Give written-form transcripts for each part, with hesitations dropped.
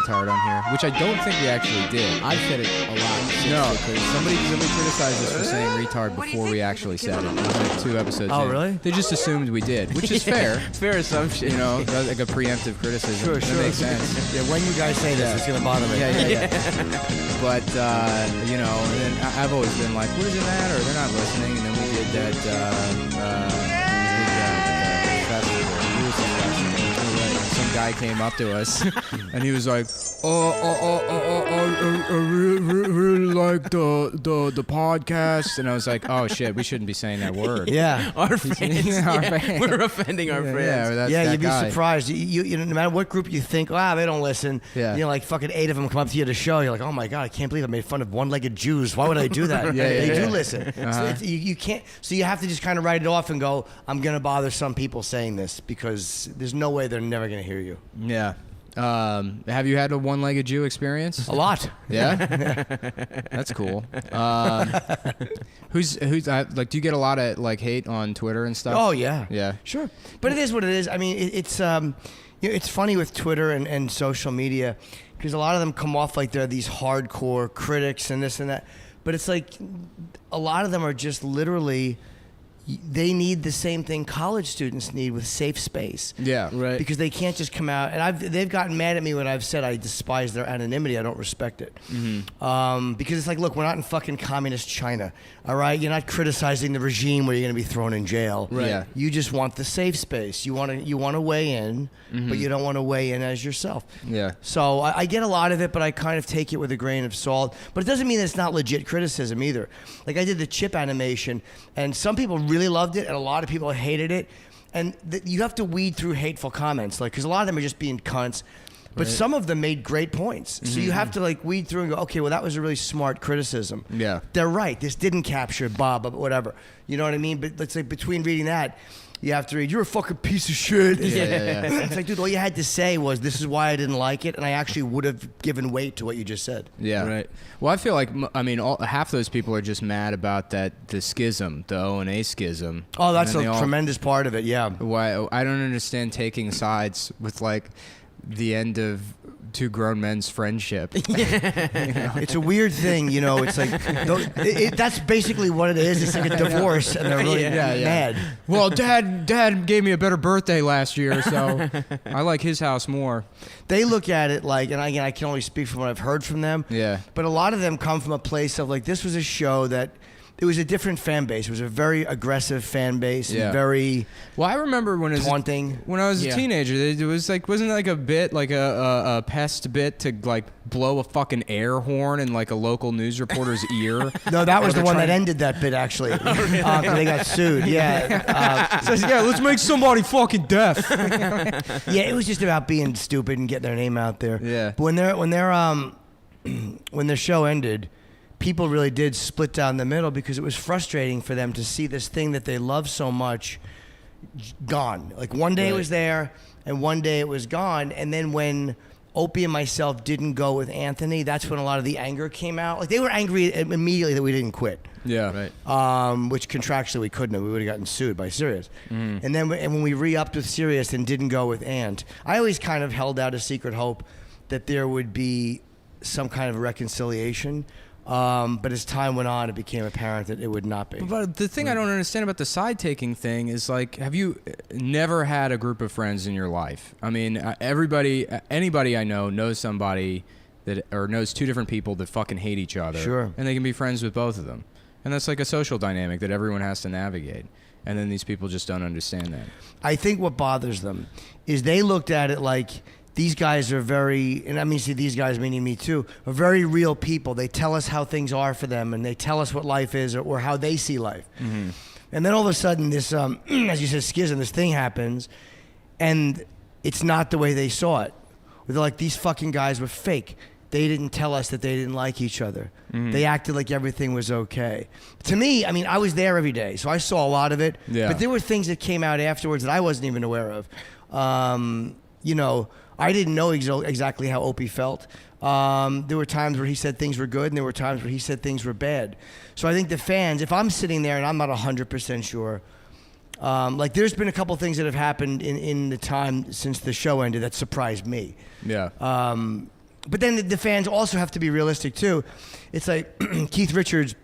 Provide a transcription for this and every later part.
retard on here, which I don't think we actually did. I've said it a lot. No, because somebody criticized us for saying retard before we actually said it. It was like 2 episodes in. Really? They just assumed we did, which is fair. Fair assumption. You know, that's like a preemptive criticism. Sure. That makes sense. Yeah, when you guys say this, it's gonna bother me. Yeah. But, you know, and then I've always been like, what does it matter? They're not listening. And then we did that, festival. Some guy came up to us, and he was like, I really like the podcast. And I was like, oh, shit, we shouldn't be saying that word. Yeah. Our fans. Yeah, our fans. We're offending our friends. Yeah, that's Yeah, that you'd be guy. surprised. You know, no matter what group you think, they don't listen. Yeah. You know, like fucking 8 of them come up to you to show. You're like, oh my god, I can't believe I made fun of one-legged Jews. Why would I do that? They do listen. So you can't. So you have to just kind of write it off and go, I'm gonna bother some people saying this because there's no way they're never gonna hear you. Yeah. Have you had a one-legged Jew experience? A lot. Yeah? That's cool. Who's like, do you get a lot of like hate on Twitter and stuff? Oh yeah. Yeah. Sure. But it is what it is. I mean, it's you know, it's funny with Twitter and social media because a lot of them come off like they're these hardcore critics and this and that. But it's like a lot of them are just literally, they need the same thing college students need with safe space. Yeah. Right. Because they can't just come out, and they've gotten mad at me when I've said I despise their anonymity. I don't respect it. Because it's like, look, we're not in fucking communist China, all right? You're not criticizing the regime where you're going to be thrown in jail. Right. Yeah. You just want the safe space. You want to weigh in, but you don't want to weigh in as yourself. Yeah. So I get a lot of it, but I kind of take it with a grain of salt. But it doesn't mean it's not legit criticism either. Like I did the Chip animation, and some people really loved it, and a lot of people hated it. And you have to weed through hateful comments, like because a lot of them are just being cunts. But some of them made great points. So you have to like weed through and go, okay, well that was a really smart criticism. Yeah. They're right. This didn't capture Bob, but whatever. You know what I mean? But let's say between reading that, you have to read, you're a fucking piece of shit. Yeah. It's like, dude, all you had to say was, this is why I didn't like it, and I actually would have given weight to what you just said. Yeah. Right. Well, I feel like, I mean, half those people are just mad about the schism, the O&A schism. Oh, that's And a then tremendous part of it, yeah. Why I don't understand taking sides with like the end of two grown men's friendship. It's a weird thing, you know. It's like that's basically what it is. It's like a divorce, and they're really mad. Well, Dad gave me a better birthday last year, so I like his house more. They look at it like, and again, I can only speak from what I've heard from them. Yeah. But a lot of them come from a place of like, this was a show that it was a different fan base. It was a very aggressive fan base, and very Well, I remember when taunting. When I was a teenager, it was like, wasn't it like a bit, like a pest bit to like blow a fucking air horn in like a local news reporter's ear? No, that was the one that ended that bit actually. They got sued. Yeah. Says, yeah, let's make somebody fucking deaf. Yeah, it was just about being stupid and getting their name out there. Yeah. But when their show ended, people really did split down the middle because it was frustrating for them to see this thing that they love so much gone. Like one day it was there and one day it was gone. And then when Opie and myself didn't go with Anthony, that's when a lot of the anger came out. Like they were angry immediately that we didn't quit. Yeah. Right. Which contractually we couldn't have. We would have gotten sued by Sirius. And then when we re-upped with Sirius and didn't go with Ant, I always kind of held out a secret hope that there would be some kind of reconciliation. But as time went on, it became apparent that it would not be. But the thing I don't understand about the side-taking thing is, like, have you never had a group of friends in your life? I mean, anybody I know knows somebody or knows two different people that fucking hate each other. Sure. And they can be friends with both of them. And that's like a social dynamic that everyone has to navigate. And then these people just don't understand that. I think what bothers them is they looked at it like, these guys are very, and I mean, see, these guys, meaning me too, are very real people. They tell us how things are for them, and they tell us what life is or how they see life. And then all of a sudden, this, as you said, schism, this thing happens, and it's not the way they saw it. They're like, these fucking guys were fake. They didn't tell us that they didn't like each other. They acted like everything was okay. To me, I mean, I was there every day, so I saw a lot of it. Yeah. But there were things that came out afterwards that I wasn't even aware of. You know, I didn't know exactly how Opie felt. There were times where he said things were good, and there were times where he said things were bad. So I think the fans, if I'm sitting there and I'm not 100% sure, like there's been a couple things that have happened in the time since the show ended that surprised me. Yeah. But then the fans also have to be realistic too. It's like Keith Richards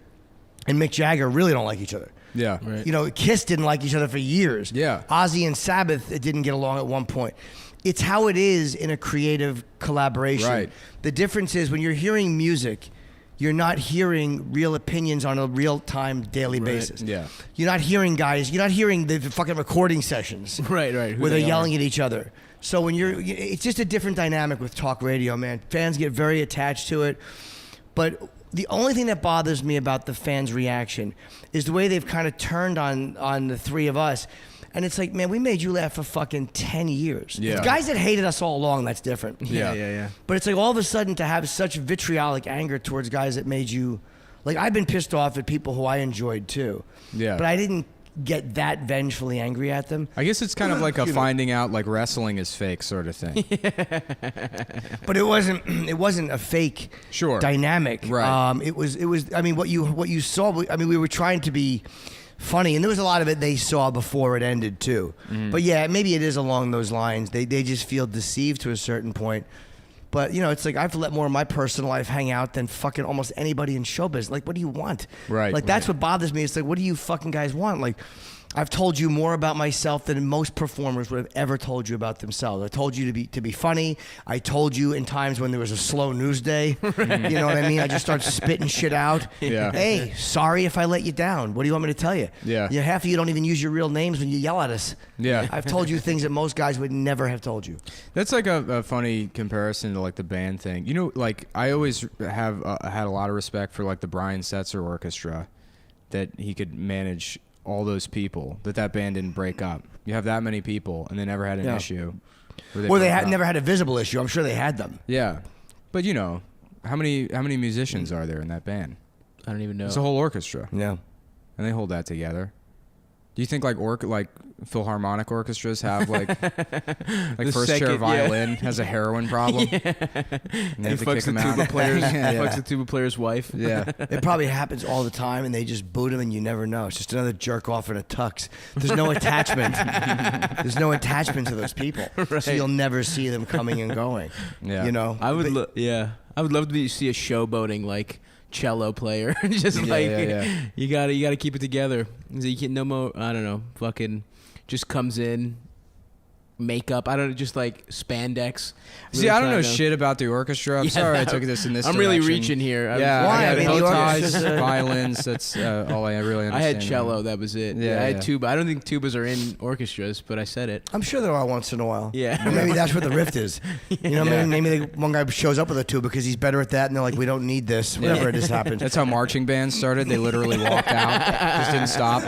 and Mick Jagger really don't like each other. Yeah. Right. You know, Kiss didn't like each other for years. Yeah. Ozzy and Sabbath didn't get along at one point. It's how it is in a creative collaboration. Right. The difference is when you're hearing music, you're not hearing real opinions on a real-time daily basis. Yeah. You're not hearing the fucking recording sessions. Right. Where they're yelling at each other. So when it's just a different dynamic with talk radio, man. Fans get very attached to it. But the only thing that bothers me about the fans' reaction is the way they've kind of turned on the three of us. And it's like, man, we made you laugh for fucking 10 years. Yeah. The guys that hated us all along, that's different. Yeah. But it's like all of a sudden to have such vitriolic anger towards guys that made you, like I've been pissed off at people who I enjoyed too. Yeah. But I didn't get that vengefully angry at them. I guess it's kind of like a finding out like wrestling is fake sort of thing. But it wasn't a fake Sure. dynamic. Right. It was I mean what you saw, I mean we were trying to be funny, and there was a lot of it they saw before it ended too. But yeah, maybe it is along those lines. They just feel deceived to a certain point. But, you know, it's like I've let more of my personal life hang out than fucking almost anybody in showbiz. Like, what do you want? Right. Like, that's what bothers me. It's like, what do you fucking guys want? Like, I've told you more about myself than most performers would have ever told you about themselves. I told you to be funny. I told you in times when there was a slow news day. You know what I mean? I just start spitting shit out. Yeah. Hey, sorry if I let you down. What do you want me to tell you? Yeah. Half of you don't even use your real names when you yell at us. Yeah. I've told you things that most guys would never have told you. That's like a funny comparison to like the band thing. You know, like I always have had a lot of respect for like the Brian Setzer Orchestra, that he could manage all those people, that band didn't break up. You have that many people and they never had an Yeah. issue. Or they broke had up. never had a visible issue. I'm sure they had them. Yeah. But you know, how many musicians are there in that band? I don't even know. It's a whole orchestra. Yeah. And they hold that together. Do you think like Philharmonic orchestras have like first chair second, violin has a heroin problem? And they He have to fucks kick the him out. tuba player's, Yeah. fucks the tuba player's wife. Yeah. It probably happens all the time, and they just boot him, and you never know. It's just another jerk off in a tux. There's no attachment. There's no attachment to those people, so you'll never see them coming and going. Yeah. You know, I would, But- I would love to see a showboating like cello player. Just Yeah, like yeah. you gotta keep it together. You can no more. I don't know. Fucking just comes in, makeup. I don't know. Just like spandex. See, I don't know trying to- shit about the orchestra. I'm Yeah, sorry I that- took this in this I'm really direction. reaching here. Yeah, Why? I I had mean, bow the ties, orchestra's, violins. That's all I really understand. I had cello. That was it. Yeah, I had yeah. tuba. I don't think tubas are in orchestras, but I said it. I'm sure there are once in a while. Yeah. But maybe that's where the rift is. You know, Yeah. maybe one guy shows up with a tuba because he's better at that, and they're like, we don't need this. Whatever it is happens. That's how marching bands started. They literally walked out, just didn't stop,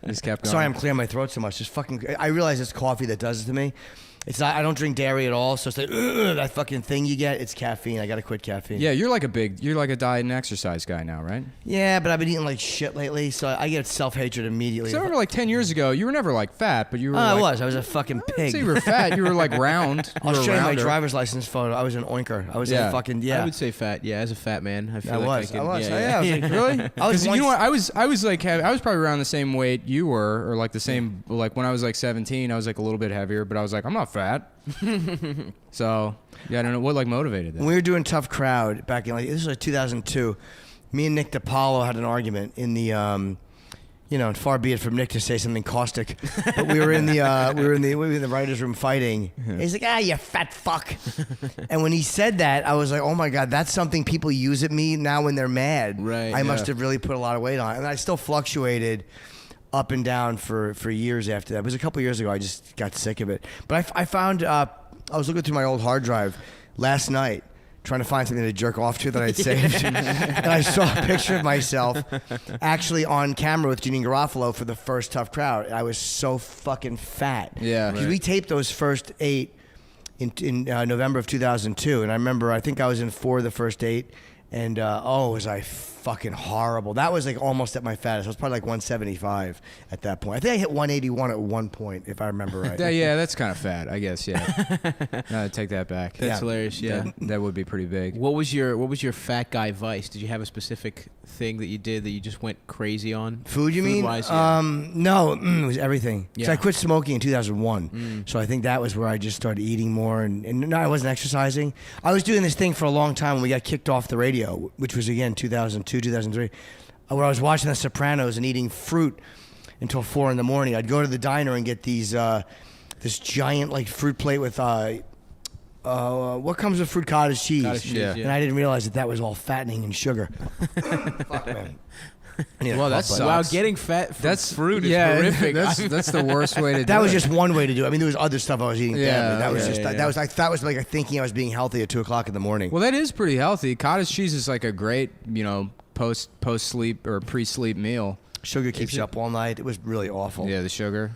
just kept going. Sorry, I'm clearing my throat so much. Just fucking. I realize it's coffee that does it to me. It's not. I don't drink dairy at all, so it's like that fucking thing you get. It's caffeine. I gotta quit caffeine. Yeah, you're like a diet and exercise guy now, right? Yeah, but I've been eating like shit lately, so I get self-hatred immediately. So I remember like 10 years ago, you were never like fat, but you were. I like, was a fucking pig. So you were fat. You were like round. I'll You were show you my rounder. driver's license photo. I was an oinker. I was Yeah. a fucking I yeah. would say fat. Yeah, as a fat man, I feel I like was. I could. I was. Yeah, Yeah, I was like, Really? I was Because you know once- what? I was probably around the same weight you were, or like the same. Like when I was like 17, I was like a little bit heavier, but I was like, I'm not fat. So yeah, I don't know what like motivated that. When we were doing Tough Crowd back in this was like 2002, me and Nick DiPaolo had an argument in the you know, and far be it from Nick to say something caustic, but we were in the writers' room fighting. He's like, you fat fuck. And when he said that, I was like, oh my god, that's something people use at me now when they're mad. Right, I must yeah. have really put a lot of weight on it, and I still fluctuated up and down for years after that. It was a couple years ago. I just got sick of it. But I found I was looking through my old hard drive last night, trying to find something to jerk off to that I'd saved, and I saw a picture of myself actually on camera with Janine Garofalo for the first Tough Crowd. I was so fucking fat. Yeah. Because Right. we taped those first 8 in November of 2002, and I remember I think I was in 4 of the first 8. And was I fucking horrible. That was like almost at my fattest. I was probably like 175 at that point. I think I hit 181 at one point, if I remember right. Yeah, that's kind of fat, I guess. Yeah. No, take that back. That's hilarious. Yeah. That would be pretty big. What was your fat guy vice? Did you have a specific thing that you did that you just went crazy on? Food, you mean? Food-wise, yeah. No, it was everything. So Yeah. I quit smoking in 2001. So I think that was where I just started eating more, and no, I wasn't exercising. I was doing this thing for a long time when we got kicked off the radio, which was again 2002, 2003, where I was watching The Sopranos and eating fruit until 4 in the morning. I'd go to the diner and get these this giant like fruit plate with what comes with fruit? Cottage cheese. Cottage cheese, Yeah. And I didn't realize that was all fattening and sugar. Fuck, man. Yeah, Well, that fuck, sucks. but- Wow, getting fat from fruit is yeah, horrific. That's the worst way to do it. That was just one way to do it. I mean, there was other stuff I was eating. Yeah, badly. That was yeah, just yeah, that was like that was like thinking I was being healthy at 2 o'clock in the morning. Well, that is pretty healthy. Cottage cheese is like a great, post sleep or pre sleep meal. Sugar keeps you up all night. It was really awful. Yeah, the sugar.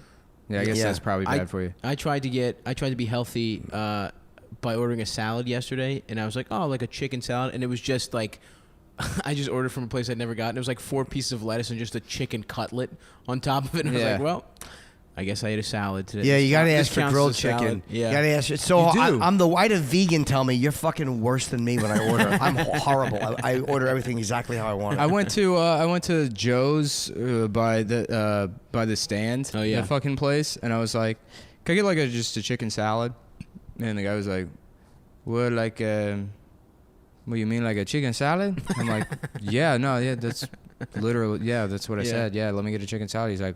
Yeah, I guess Yeah. that's probably bad for you. I tried to be healthy by ordering a salad yesterday, and I was like, oh, like a chicken salad, and it was just like, I just ordered from a place I'd never gotten. It was like 4 pieces of lettuce and just a chicken cutlet on top of it. And I was Yeah. like, well, I guess I ate a salad today. Yeah, you gotta This ask for counts grilled as a salad. chicken. Yeah. You gotta ask. So You do. I had a vegan tell me you're fucking worse than me when I order. I'm horrible. I order everything exactly how I want it. I went to Joe's by the stand. Oh, yeah. That fucking place, and I was like, "Can I get like just a chicken salad?" And the guy was like, "What like what you mean like a chicken salad?" I'm like, "Yeah, no, yeah, that's literally that's what I Yeah. said. Yeah, let me get a chicken salad." He's like,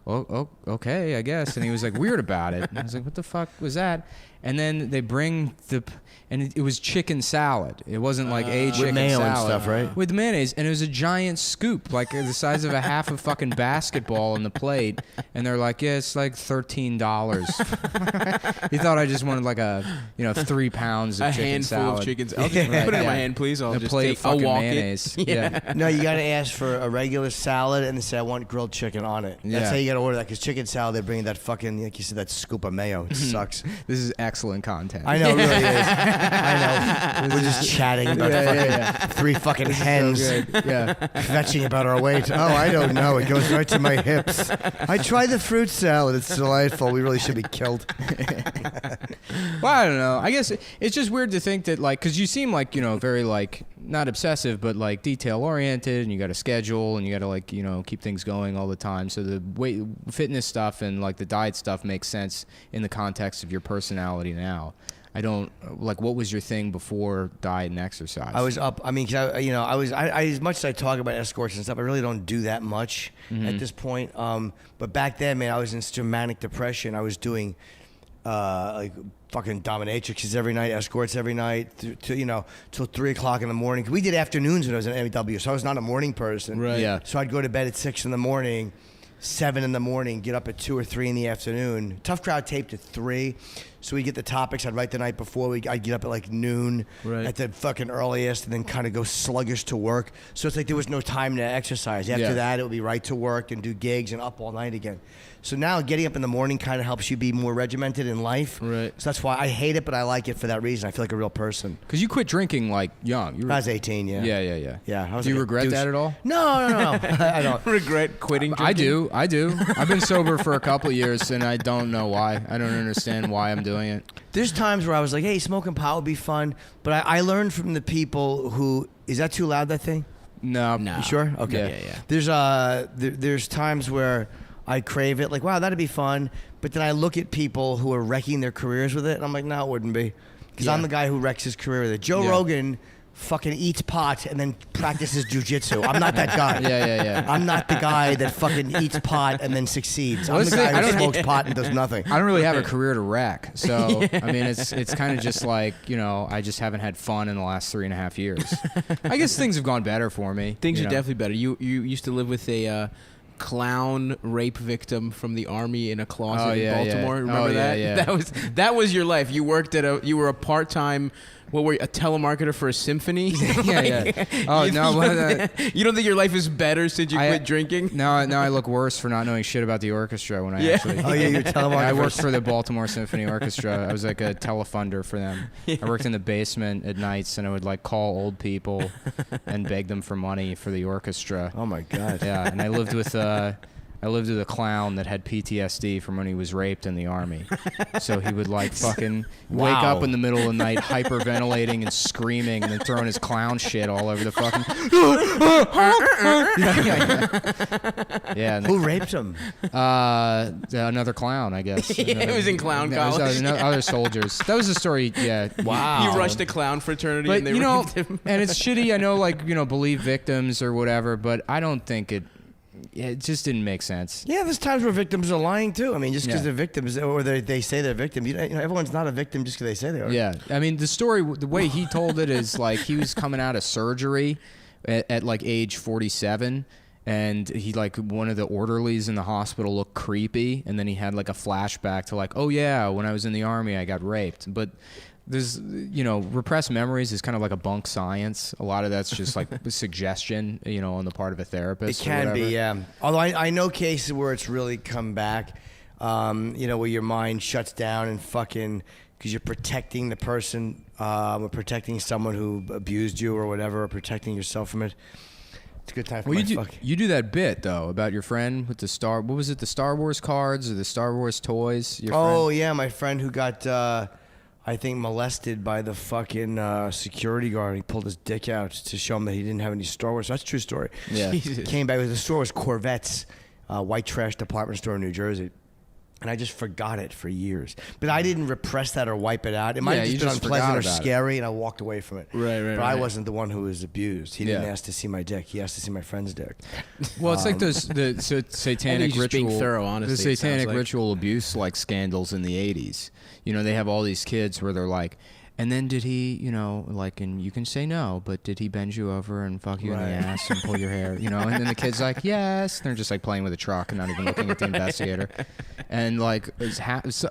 "Oh, okay, I guess." And he was like weird about it. And I was like, "What the fuck was that?" And then they bring and it was chicken salad. It wasn't like a chicken mayo and salad stuff, right? with mayonnaise, and it was a giant scoop, like the size of a half a fucking basketball on the plate. And they're like, "Yeah, it's like $13." He thought I just wanted like 3 pounds of A chicken handful salad. of chickens. I'll just Right, put it in my yeah. hand, please. I'll A just plate of I'll fucking walk mayonnaise. it. Yeah. No, you gotta ask for a regular salad and then say I want grilled chicken on it. That's Yeah. how you gotta order that. Because chicken salad, they bring that fucking like you said that scoop of mayo. It sucks. This is excellent content. I know, it really is. I know. We're just chatting about fucking 3 fucking hens So good. Yeah. fetching about our weight. Oh, I don't know. It goes right to my hips. I tried the fruit salad. It's delightful. We really should be killed. Well, I don't know. I guess it's just weird to think that, like, because you seem like, very, like, not obsessive, but, like, detail-oriented, and you got a schedule, and you got to, like, keep things going all the time. So the weight, fitness stuff and, like, the diet stuff makes sense in the context of your personality now. I don't, like, what was your thing before diet and exercise? I was up. I mean, 'cause I as much as I talk about escorts and stuff, I really don't do that much at this point. But back then, man, I was in such manic depression. I was doing like fucking dominatrixes every night, escorts every night, till 3 o'clock in the morning. We did afternoons when I was in MEW, so I was not a morning person. Right. Yeah. So I'd go to bed at 6 in the morning, 7 in the morning, get up at 2 or 3 in the afternoon. Tough Crowd taped at 3. So we get the topics. I'd write the night before. I'd get up at like noon Right. at the fucking earliest, and then kind of go sluggish to work. So it's like there was no time to exercise. After Yeah. that, it would be right to work and do gigs and up all night again. So now getting up in the morning kind of helps you be more regimented in life. Right. So that's why I hate it, but I like it for that reason. I feel like a real person. Because you quit drinking, like, young. You were, I was 18, yeah. Yeah. Yeah. I was Do you like a regret douche. that at all? No. I don't. Regret quitting I drinking? do. I've been sober for a couple of years, and I don't know why. I don't understand why I'm doing it. There's times where I was like, hey, smoking pot would be fun. But I learned from the people who, is that too loud, that thing? No. No. You sure? Okay. Yeah. There's times where I crave it, like, wow, that'd be fun. But then I look at people who are wrecking their careers with it, and I'm like, no, it wouldn't be. Because I'm Yeah. the guy who wrecks his career with it. Joe Yeah. Rogan fucking eats pot and then practices jujitsu. I'm not that guy. Yeah. I'm not the guy that fucking eats pot and then succeeds. I'm Well, the this thing- guy I who don't- smokes pot and does nothing. I don't really have a career to wreck, so I mean, it's kind of just like I just haven't had fun in the last 3.5 years. I guess things have gone better for me. Things you are know. definitely better. You used to live with a clown rape victim from the army in a closet Oh, yeah, in Baltimore. yeah. Remember Oh, that? yeah. That was your life. You were a part-time What were you, a telemarketer for a symphony? Yeah. Oh no, You don't think your life is better since you quit drinking? Now I look worse for not knowing shit about the orchestra when I Yeah. actually. Oh yeah, you're telemarketing. I worked for the Baltimore Symphony Orchestra. I was like a telefunder for them. I worked in the basement at nights, and I would like call old people and beg them for money for the orchestra. Oh my god. Yeah, and I lived with a clown that had PTSD from when he was raped in the army. So he would like fucking wake Wow. up in the middle of the night hyperventilating and screaming and then throwing his clown shit all over the fucking. Yeah. And Who raped him? another clown, I guess. Yeah, it was in clown Yeah, it was college. other soldiers. That was the story. Yeah. Wow. You rushed a clown fraternity But and they you know, raped him. and it's shitty. I know, like believe victims or whatever, but I don't think it. It just didn't make sense. Yeah, there's times where victims are lying too. I mean, just because Yeah. they're victims or they say they're victims, everyone's not a victim just because they say they are. Yeah, I mean the story, the way he told it is like he was coming out of surgery at like age 47, and he like one of the orderlies in the hospital looked creepy, and then he had like a flashback to like, oh yeah, when I was in the army I got raped, but. There's, repressed memories is kind of like a bunk science. A lot of that's just like suggestion, on the part of a It therapist. can be, yeah. Although I know cases where it's really come back, where your mind shuts down and fucking because you're protecting the person, or protecting someone who abused you or whatever, or protecting yourself from it. It's a good time for Well, my you do that bit though about your friend with the what was it, the Star Wars cards or the Star Wars toys? Your Oh friend? yeah, my friend who got. I think molested by the fucking security guard. He pulled his dick out to show him that he didn't have any Star Wars. That's a true story. Yeah. Jesus. Came back with the store was Corvettes, white trash department store in New Jersey. And I just forgot it for years. But I didn't repress that or wipe it out. It might Yeah, have you just been just unpleasant or forgot about it. scary, and I walked away from it. Right. But I wasn't the one who was abused. He didn't Yeah. ask to see my dick. He asked to see my friend's dick. Well, it's like the satanic just being ritual, thorough, honestly, the it sounds satanic like. ritual abuse like scandals in the 80s. They have all these kids where they're like, and then did he, and you can say no, but did he bend you over and fuck you in the Right. ass and pull your hair, and then the kid's like, yes, and they're just like playing with a truck and not even looking at the investigator, and like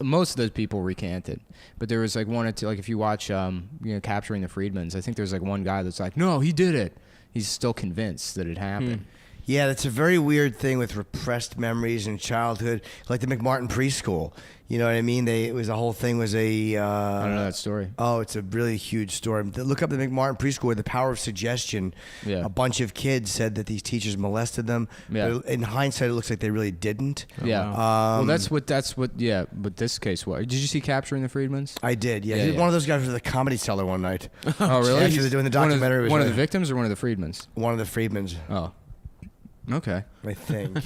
most of those people recanted, but there was like one or two, like if you watch, Capturing the Friedmans, I think there's like one guy that's like, no, he did it. He's still convinced that it happened. Yeah, that's a very weird thing with repressed memories in childhood, like the McMartin preschool. You know what I mean? It was the whole thing was a. I don't know that story. Oh, it's a really huge story. Look up the McMartin preschool with the power of suggestion. Yeah. A bunch of kids said that these teachers molested them. Yeah. But in hindsight, it looks like they really didn't. Yeah. Well, that's what. Yeah. But this case, what did you see Capturing the Friedmans? I did. Yeah. Yeah, He was yeah. one of those guys was at the Comedy Cellar one night. Oh, really? Actually, they're doing the One of documentary. was One of like- the victims or one of the Friedmans? One of the Friedmans, Oh. Okay. I think.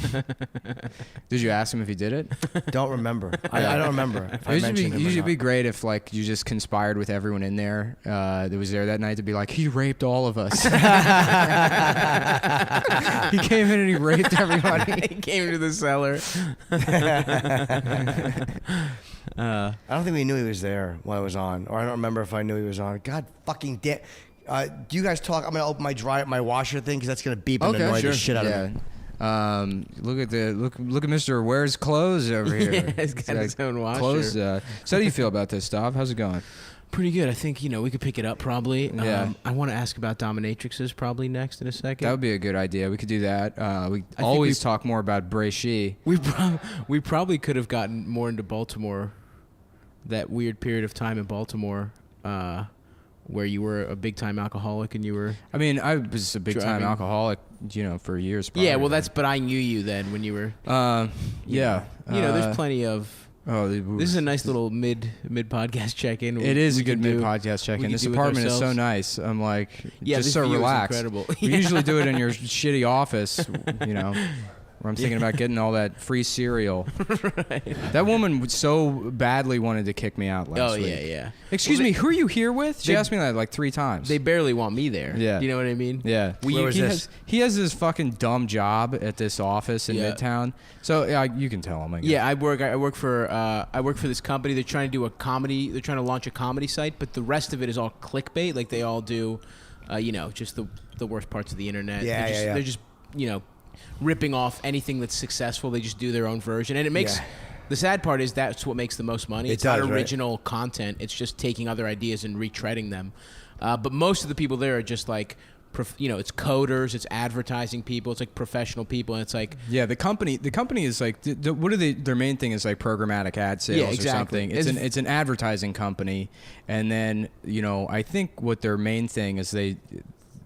Did you ask him if he did it? Don't remember. I don't remember. If I It usually mentioned him or be not. great if like you just conspired with everyone in there that was there that night to be like, he raped all of us. He came in and he raped everybody. He came to the cellar. I don't think we knew he was there when I was on, or I don't remember if I knew he was on. God fucking damn. Do you guys talk? I'm gonna open my washer thing because that's gonna beep and annoy the shit out of me. Look at Mr. Wears Clothes over here. Yeah, he's got his own washer. Clothes. So how do you feel about this, Stav? How's it going? Pretty good. I think, we could pick it up probably. Yeah. I want to ask about dominatrixes probably next in a second. That would be a good idea. We could do that. We always talk more about Brachy. We probably could have gotten more into Baltimore, that weird period of time in Baltimore, where you were a big time alcoholic and you were. I mean, I was a big time Driving. alcoholic, for years. Prior Yeah, well, to but I knew you then when you were. yeah. There's plenty of. Oh, This is a nice little mid podcast check in. It is a good mid podcast check in. This apartment is so nice. I'm like, Yeah, just this so view is relaxed. incredible. We Yeah. usually do it in your shitty office, where I'm thinking about getting all that free cereal. Right. That woman so badly wanted to kick me out last week. Yeah. Excuse me, who are you here with? She asked me that like 3 times. They barely want me there. Yeah. You know what I mean? Yeah. Where was this? He has this fucking dumb job at this office in Yeah. Midtown. So you can tell him. I guess. Yeah, I work for this company. They're trying to do a comedy. They're trying to launch a comedy site, but the rest of it is all clickbait. Like they all do, just the worst parts of the internet. They're just ripping off anything that's successful. They just do their own version, and it makes The sad part is that's what makes the most money. It It's not does, right? original content. It's just taking other ideas and retreading them. But most of the people there are just like, it's coders, it's advertising people, it's like professional people, and it's like Yeah, the company is like what are their main thing is like programmatic ad sales Yeah, exactly. or something. It's an advertising company, and then I think what their main thing is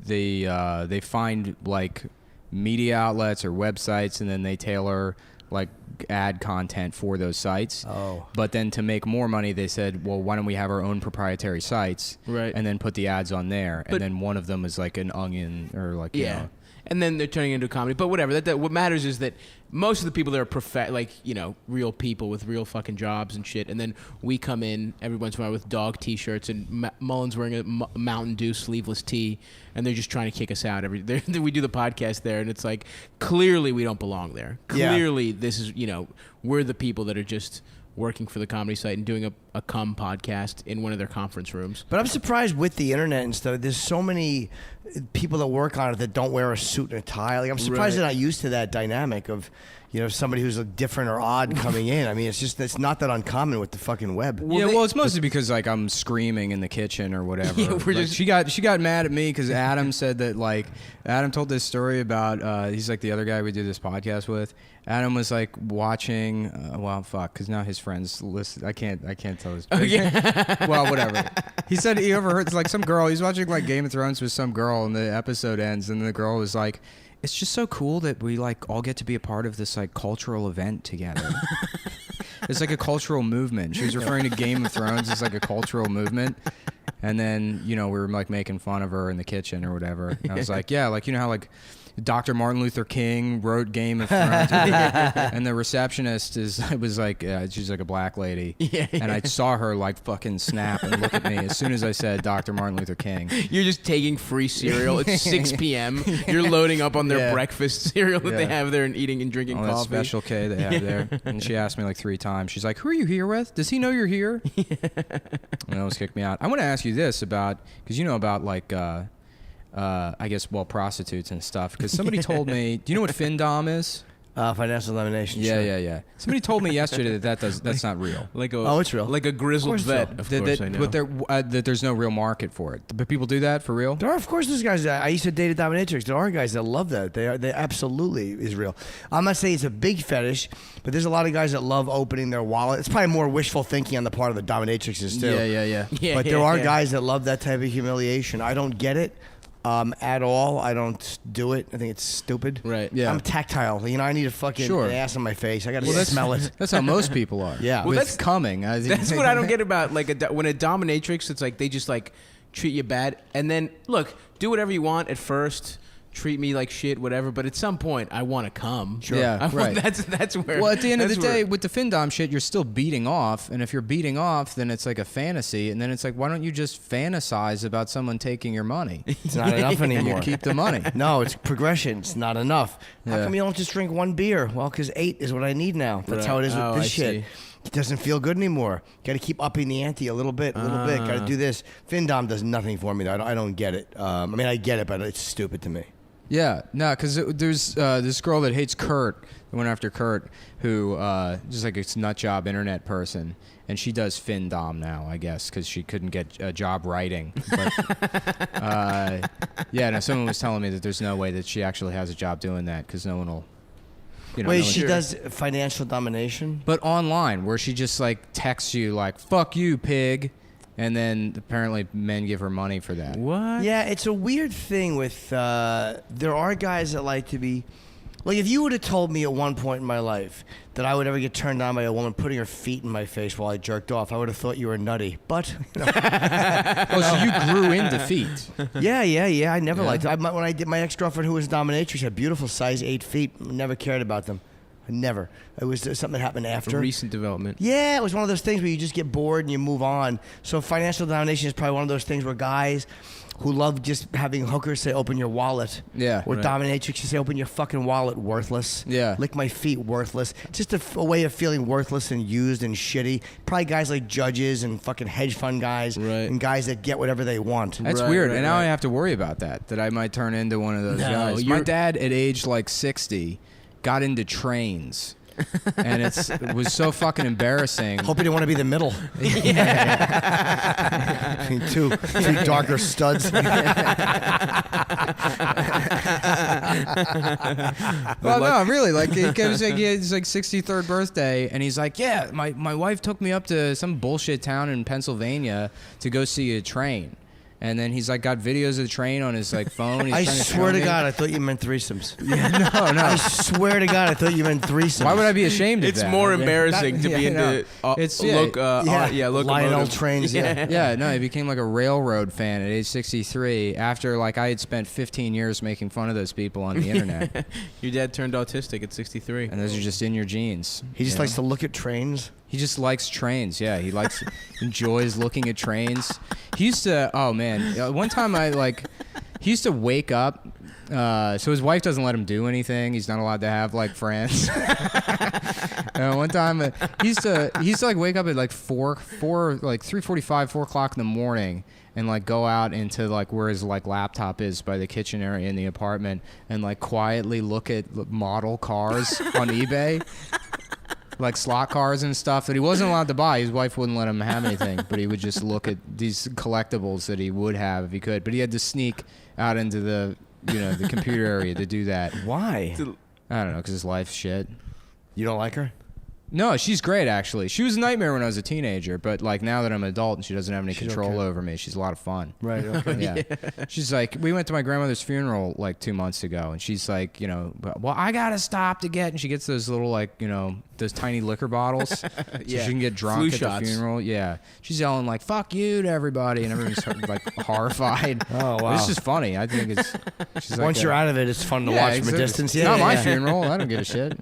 they find like media outlets or websites, and then they tailor like ad content for those sites. Oh. But then to make more money, they said, well, why don't we have our own proprietary sites, Right. and then put the ads on there, But- and then one of them is like an Onion or like you know. And then they're turning into a comedy. But whatever. That what matters is that most of the people there are real people with real fucking jobs and shit. And then we come in every once in a while with dog T-shirts, and Mullen's wearing a Mountain Dew sleeveless tee, and they're just trying to kick us out. We do the podcast there, and it's like clearly we don't belong there. Yeah. Clearly this is we're the people that are just working for the comedy site and doing a cum podcast in one of their conference rooms. But I'm surprised with the internet and stuff. There's so many people that work on it that don't wear a suit and a tie. Like I'm surprised Right. they're not used to that dynamic of, somebody who's different or odd coming in. I mean, it's not that uncommon with the fucking web. Well, it's mostly because like I'm screaming in the kitchen or whatever. Yeah, we're Like, just- she got mad at me because Adam said that like Adam told this story about he's like the other guy we do this podcast with. Adam was like watching. Because now his friends listen. I can't tell this. Well, whatever. He said he overheard like some girl. He's watching like Game of Thrones with some girl, and the episode ends, and the girl was like, "It's just so cool that we like all get to be a part of this like cultural event together." It's like a cultural movement. She was referring to Game of Thrones as like a cultural movement. And then, we were like making fun of her in the kitchen or whatever. And I was like, yeah, like, how like Dr. Martin Luther King wrote Game of Thrones. And the receptionist was like, she's like a black lady. Yeah. And I saw her like fucking snap and look at me as soon as I said Dr. Martin Luther King. You're just taking free cereal. It's 6 p.m. You're loading up on their Yeah. breakfast cereal that they Yeah. have there and eating and drinking Oh, that coffee. Special K they have there. And she asked me like 3 times. She's like, who are you here with? Does he know you're here? And that almost kicked me out. I want to ask you this about, because about like, I guess, prostitutes and stuff. Because somebody told me, do you know what FinDom is? Financial domination. sure. Yeah. Somebody told me yesterday that's not real. Oh, it's real. Like a grizzled Of course vet. so. Of That- course, that- I know. But that there's no real market for it. But people do that for real? There are, of course, there's guys that I used to date a dominatrix. There are guys that love that. They absolutely is real. I'm not saying it's a big fetish, but there's a lot of guys that love opening their wallet. It's probably more wishful thinking on the part of the dominatrixes too. Yeah. Yeah, But yeah, there are yeah. guys that love that type of humiliation. I don't get it at all. I don't do it. I think it's stupid. Right. Yeah. I'm tactile. I need a fucking Sure. ass on my face. I got to smell it. That's how most people are. Yeah. Well, With that's- coming. That's what I don't get about like when a dominatrix. It's like they just like treat you bad, and then look, do whatever you want at first. Treat me like shit, whatever. But at some point, I want to come. Sure. Yeah, right. That's where. Well, at the end of the that's where- day, with the FinDom shit, you're still beating off. And if you're beating off, then it's like a fantasy. And then it's like, why don't you just fantasize about someone taking your money? It's not enough anymore. Keep the money. No, it's progression. It's not enough. How Yeah. come you don't just drink 1 beer? Well, because 8 is what I need now. That's Right. how it is with Oh, this I shit. see. It doesn't feel good anymore. Got to keep upping the ante a little bit, a little bit. Got to do this. FinDom does nothing for me. Though. I don't get it. I mean, I get it, but it's stupid to me. Yeah, no, because there's this girl that hates Kurt, that went after Kurt, who just like a nut job internet person, and she does FinDom now, I guess, because she couldn't get a job writing. But yeah, no, someone was telling me that there's no way that she actually has a job doing that because no one will. No Wait, one- she does financial domination? But online, where she just like texts you like "fuck you, pig," and then apparently men give her money for that. What? Yeah, it's a weird thing with, there are guys that like to be, like if you would have told me at one point in my life that I would ever get turned on by a woman putting her feet in my face while I jerked off, I would have thought you were nutty. But, Oh, so you grew into feet. yeah, I never Yeah. liked it. When I did my ex-girlfriend who was a dominatrix, had beautiful size 8 feet, never cared about them. Never. It was something that happened A after. recent development. Yeah, it was one of those things where you just get bored and you move on. So financial domination is probably one of those things where guys who love just having hookers say, open your wallet. Yeah, Or right. dominatrix, you say, open your fucking wallet, worthless. Yeah. Lick my feet, worthless. Just a way of feeling worthless and used and shitty. Probably guys like judges and fucking hedge fund guys. Right. And guys that get whatever they want. That's Right, weird, right, and now right. I have to worry about that I might turn into one of those No, guys. My you're- dad, at age like 60, got into trains. and it was so fucking embarrassing. Hope you didn't want to be the middle. Between two darker studs. Well, no, really. Like, it was like his 63rd birthday, and he's like, "Yeah, my wife took me up to some bullshit town in Pennsylvania to go see a train." And then he's like got videos of the train on his like phone. He's I trying swear to show me. God, I thought you meant threesomes. Yeah, no. I swear to God, I thought you meant threesomes. Why would I be ashamed of It's that? more Yeah. embarrassing to be Yeah, no. into It's- locomotive. Lionel trains. Yeah. Yeah, no, he became like a railroad fan at age 63 after like I had spent 15 years making fun of those people on the internet. Your dad turned autistic at 63. And those are just in your genes. He just you know? likes to look at trains. He just likes trains. Yeah, he enjoys looking at trains. He used to. Oh man, one time he used to wake up. So his wife doesn't let him do anything. He's not allowed to have like friends. One time he used to like wake up at like 3:45, 4 o'clock in the morning, and like go out into like where his like laptop is by the kitchen area in the apartment, and like quietly look at model cars on eBay. Like slot cars and stuff that he wasn't allowed to buy. His wife wouldn't let him have anything, but he would just look at these collectibles that he would have if he could. But he had to sneak out into the computer area to do that. Why? I don't know, because his life's shit. You don't like her? No, she's great actually. She was a nightmare when I was a teenager, but like now that I'm an adult and she doesn't have any control okay. over me, she's a lot of fun. Right. Okay. Yeah. She's like, we went to my grandmother's funeral like 2 months ago, and she's like, well, I gotta stop to get, and she gets those little like, those tiny liquor bottles, so Yeah. she can get drunk Flu at shots. the funeral. Yeah. She's yelling like, "Fuck you" to everybody, and everyone's like horrified. Oh, wow. It's just funny. I think it's. She's Once like you're out of it, it's fun to yeah, watch from a it's distance. It's Yeah. not my yeah. funeral. I don't give a shit.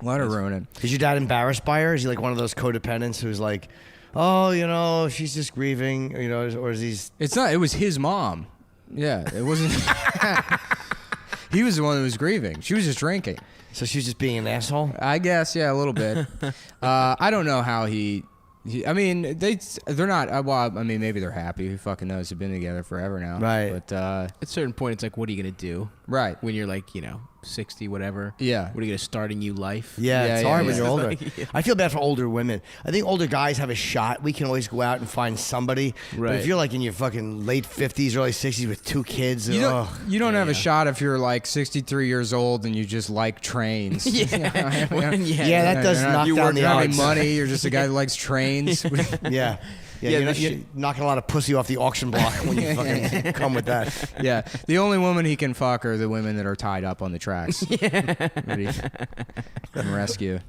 Let her ruin it. Is your dad embarrassed by her? Is he like one of those codependents who's like, oh, she's just grieving, or is he? It's not. It was his mom. Yeah, it wasn't. He was the one who was grieving. She was just drinking. So she's just being an asshole? I guess, yeah, a little bit. I don't know how he I mean, they're not. Well, I mean, maybe they're happy. Who fucking knows? They've been together forever now. Right. But At a certain point, it's like, what are you gonna do? right. When you're like, 60, whatever. Yeah. What are you gonna start a new life? Yeah, it's yeah, hard yeah. when you're older. Yeah. I feel bad for older women. I think older guys have a shot. We can always go out and find somebody. But Right. if you're like in your fucking late 50s, early 60s with 2 kids, You don't, you don't have a Yeah. shot if you're like 63 years old and you just like trains. Yeah. Yeah, that does You're not- knock you down work the not odds. any money. You're just a guy who likes trains. Yeah. Yeah, Yeah, you're knocking a lot of pussy off the auction block when you fucking come with that. Yeah, the only women he can fuck are the women that are tied up on the tracks. That he can rescue.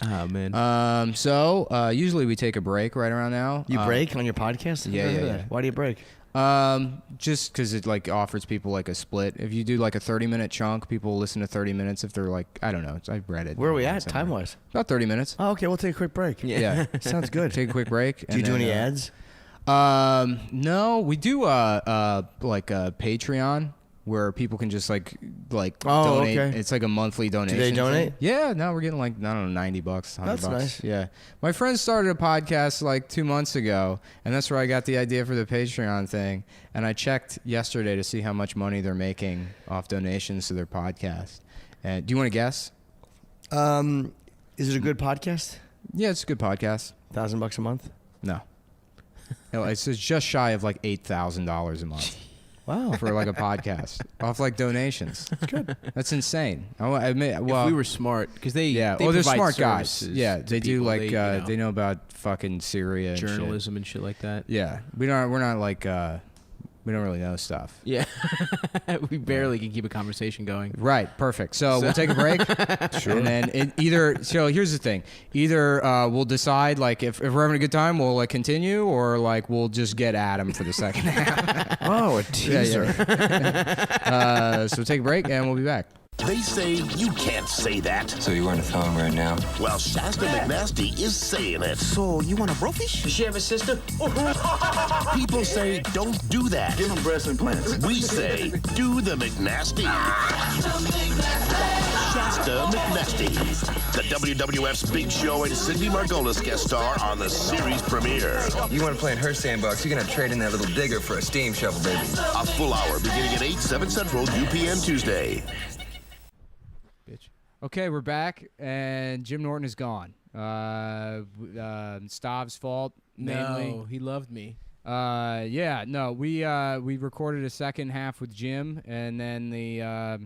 Oh man. So usually we take a break right around now. You break on your podcast? yeah, Look at yeah, that. yeah. Why do you break? Just because it like offers people like a split. If you do like a 30-minute chunk, people listen to 30 minutes. If they're like, I don't know, I've read it. Where are we at, somewhere. time-wise? About 30 minutes. Oh, okay, we'll take a quick break. Yeah. Sounds good. Take a quick break. Do you do any ads? No, we do like a Patreon where people can just like Oh, donate. okay. It's like a monthly donation. they thing. donate? Yeah, no, we're getting like I don't know, $90, $100. That's nice. Yeah, my friend started a podcast like 2 months ago, and that's where I got the idea for the Patreon thing. And I checked yesterday to see how much money they're making off donations to their podcast. And do you want to guess? Is it a good podcast? Yeah, it's a good podcast. $1,000 a month? No. No, it's just shy of like $8,000 a month. Wow. For like a podcast off like donations. That's good. That's insane. I admit, well, if we were smart, because they yeah. they They're provide smart guys. services Yeah, to they do people. like They, they know about fucking Syria and shit. journalism and shit like that. Yeah, we're not like we don't really know stuff. Yeah. We barely can keep a conversation going. Right, perfect. So we'll take a break. Sure. And then so here's the thing. Either we'll decide like if we're having a good time, we'll like continue, or like we'll just get Adam for the second half. Oh, a teaser. So we'll take a break and we'll be back. They say you can't say that. So you want to film right now? Well, Shasta McNasty is saying it. So, you want a brofish? Does she have a sister? People say don't do that. Give him breast implants. We say do the McNasty. Shasta McNasty, the WWF's Big Show and Cindy Margolis guest star on the series premiere. You want to play in her sandbox, you're going to trade in that little digger for a steam shovel, baby. A full hour beginning at 8, 7 Central, UPN Tuesday. Okay, we're back, and Jim Norton is gone. Stav's fault, mainly. No, he loved me. Yeah, no, we recorded a second half with Jim, and then the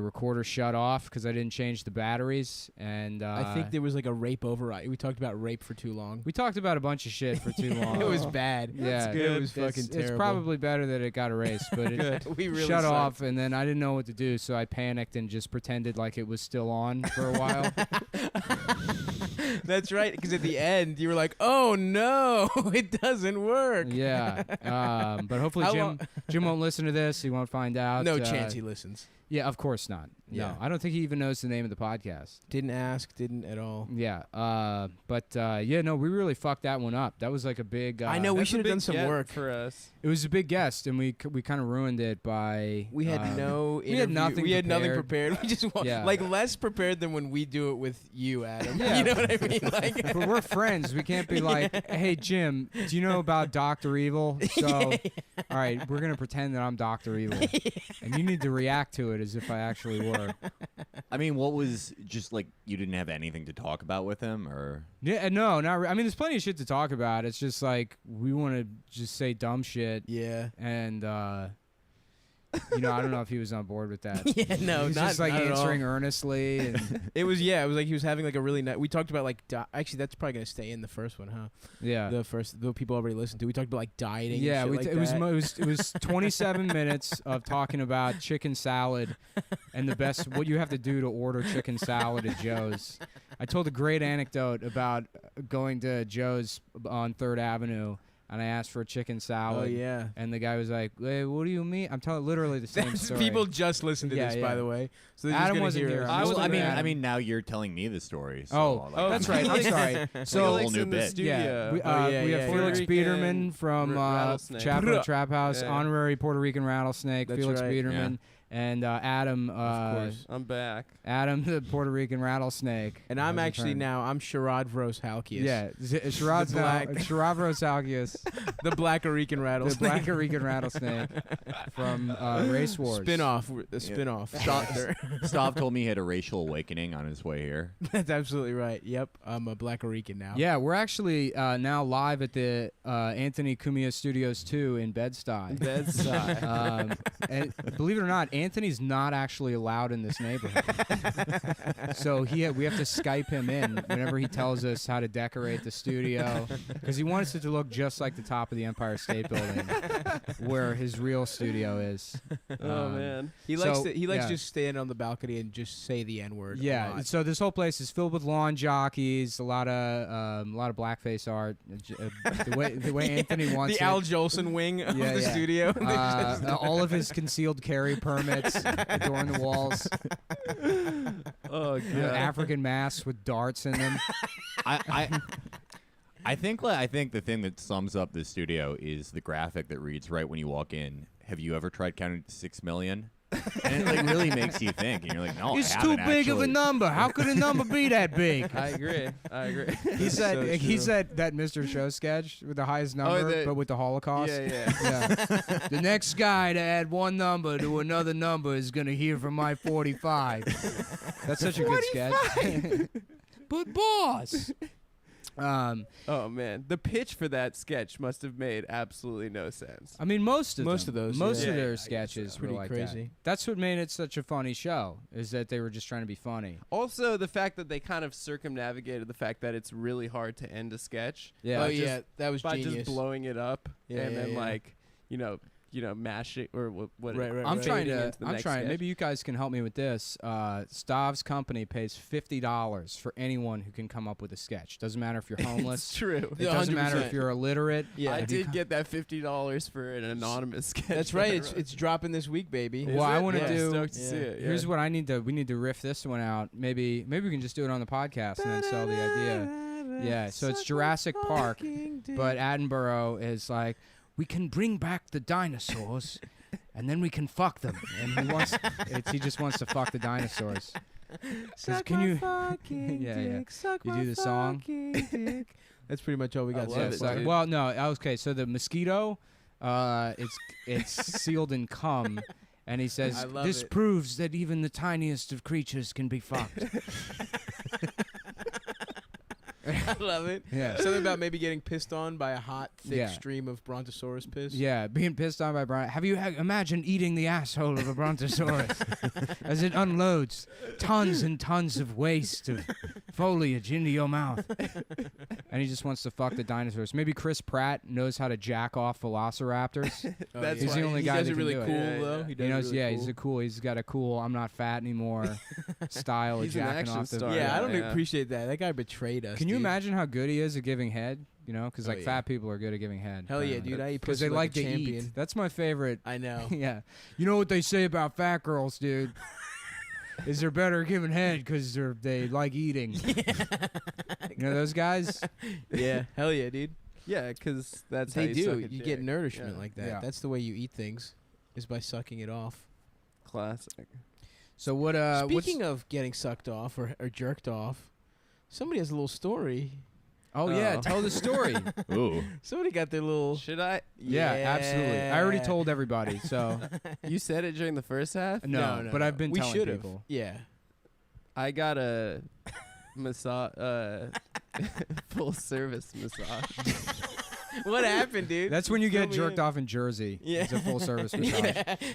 recorder shut off because I didn't change the batteries, and I think there was like a rape override. We talked about rape for too long. we talked about a bunch of shit for too long. It was bad. Yeah, It was fucking it's terrible. probably better that it got erased, but it We really shut sucked. off, and then I didn't know what to do, so I panicked and just pretended like it was still on for a while. That's right, because at the end you were like, "Oh no, it doesn't work." Yeah, but hopefully How Jim won't listen to this. He won't find out. No chance he listens. Yeah, of course not. Yeah. No, I don't think he even knows the name of the podcast. Didn't ask, didn't at all. Yeah, no, we really fucked that one up. That was like a big. I know we That's a should have big done some get work. for us. It was a big guest, and we kind of ruined it by. We had no. we had interview- nothing We had nothing prepared. prepared. We just Yeah. like less prepared than when we do it with you, Adam. Yeah. You know what I mean? Like, But we're friends. We can't be like, hey, Jim, do you know about Dr. Evil? So, all right, we're going to pretend that I'm Dr. Evil. And you need to react to it as if I actually were. I mean, what was just like you didn't have anything to talk about with him, or Yeah, no, not I mean, there's plenty of shit to talk about. It's just like we want to just say dumb shit. yeah. And, I don't know if he was on board with that. Yeah, no, he was not just like not at all. answering earnestly. And It was like he was having like a really nice. We talked about like actually that's probably gonna stay in the first one, huh? yeah. The people already listened to. We talked about like dieting. Yeah, and shit like it was 27 minutes of talking about chicken salad and the best what you have to do to order chicken salad at Joe's. I told a great anecdote about going to Joe's on 3rd Avenue, and I asked for a chicken salad. Oh yeah. And the guy was like, "Hey, what do you mean?" I'm telling literally the same story. People just listened to Yeah, this, yeah. by the way. So they're Adam just gonna wasn't hear here. us. I was- I mean, Adam. I mean, now you're telling me the story. So, Oh, like, that's right. I'm sorry. So a whole Felix new in the bit. studio. Yeah, we Oh, have yeah, Felix yeah. Biederman from Rattlesnake. Chaplain Trap House, Yeah. honorary Puerto Rican rattlesnake. That's Felix right. Biederman and Adam. Of course. I'm back. Adam, the Puerto Rican rattlesnake. And I'm has actually returned. now I'm Sharad Vroshalkias. Yeah, Sharad's The now black- Sharavros Algius, the Black Arican the rattlesnake. Black Rican rattlesnake from Race Wars. Spin-off. The spin-off. Stav told me he had a racial awakening on his way here. That's absolutely right. Yep, I'm a Black Arican now. Yeah, we're actually now live at the Anthony Cumia Studios 2 in Bed-Stuy. Bedside. And believe it or not, Anthony's not actually allowed in this neighborhood. So we have to Skype him in whenever he tells us how to decorate the studio, because he wants it to look just like the top of the Empire State Building, where his real studio is. Oh man. He likes So, to yeah. just stand on the balcony and just say the N-word. a Yeah, lot. so this whole place is filled with lawn jockeys, a lot of blackface art. The way Anthony wants the it. Al Jolson wing of Yeah, the yeah. studio. All of his concealed carry permits adorn the walls. Oh god. African masks with darts in them. I think the thing that sums up this studio is the graphic that reads right when you walk in. Have you ever tried counting to 6 million? And it like really makes you think, and you're like, no, It's I too haven't big of a actually. number. How could a number be that big? I agree. He said so he true. said that Mr. Show sketch with the highest number, but with the Holocaust. Yeah. Yeah. The next guy to add one number to another number is gonna hear from my 45. That's such a good sketch. But boss. Oh man. The pitch for that sketch must have made absolutely no sense. I mean, most of Most them. of those, most yeah. of Yeah, I their guess sketches so. were Pretty like crazy. that. That's what made it such a funny show. Is that they were just trying to be funny. Also, the fact that they kind of circumnavigated the fact that it's really hard to end a sketch. Yeah. Oh just yeah, that was by genius. just blowing it up Yeah, and yeah, then yeah. like mash it or what Right, right, I'm right. trying fading to. into the I'm next trying. sketch. Maybe you guys can help me with this. Stav's company pays $50 for anyone who can come up with a sketch. Doesn't matter if you're homeless. It's true. It doesn't matter 100%. if you're illiterate. Yeah. I If you did get that $50 for an anonymous sketch. That's that right. I It's wrote. it's dropping this week, baby. Is Well, I it? wanna Yeah, do- stoked to Yeah. see it. Here's what I need to. We need to riff this one out. Maybe we can just do it on the podcast and then sell the idea. Yeah. So it's Jurassic Park, but Attenborough is like, we can bring back the dinosaurs, and then we can fuck them. And he just wants to fuck the dinosaurs. Says, can you? Yeah. You do the song. That's pretty much all we got. I so love it, far. dude. Well, no. Okay. So the mosquito, it's sealed in cum. And he says, I love "This it. proves that even the tiniest of creatures can be fucked." I love it. Yeah. Something about maybe getting pissed on by a hot, thick Yeah. stream of Brontosaurus piss. Yeah, being pissed on by Brian. Have you imagined eating the asshole of a brontosaurus as it unloads tons and tons of waste of foliage into your mouth? And he just wants to fuck the dinosaurs. Maybe Chris Pratt knows how to jack off velociraptors. Oh, That's He's the only guy He does that it can really do it. cool Yeah, though. yeah. He does He knows, it really he's a cool. He's got a cool "I'm not fat anymore" style He's of an jacking action off the. star. Yeah, I don't Yeah. appreciate that. That guy betrayed us. Can you dude. imagine how good he is at giving head? You know, because Oh, like yeah. fat people are good at giving head. Hell yeah, dude! I eat Because pussy they like a to champion. eat. That's my favorite. I know. Yeah. You know what they say about fat girls, dude? Is they're better at giving head because they like eating. You know those guys? Yeah, hell yeah, dude. Yeah, because that's how They you do. suck a You get dick. nourishment Yeah. like that. Yeah. That's the way you eat things, is by sucking it off. Classic. So what? Speaking of getting sucked off or jerked off, somebody has a little story. Oh yeah, Oh. tell the story. Ooh. Somebody got their little. Should I? Yeah, absolutely. I already told everybody. So You said it during the first half. no, but I've been we telling should've. people. Yeah. I got a massage, full service massage. What happened, dude? That's when you Fill get me jerked in. off in Jersey. Yeah. It's a full service massage.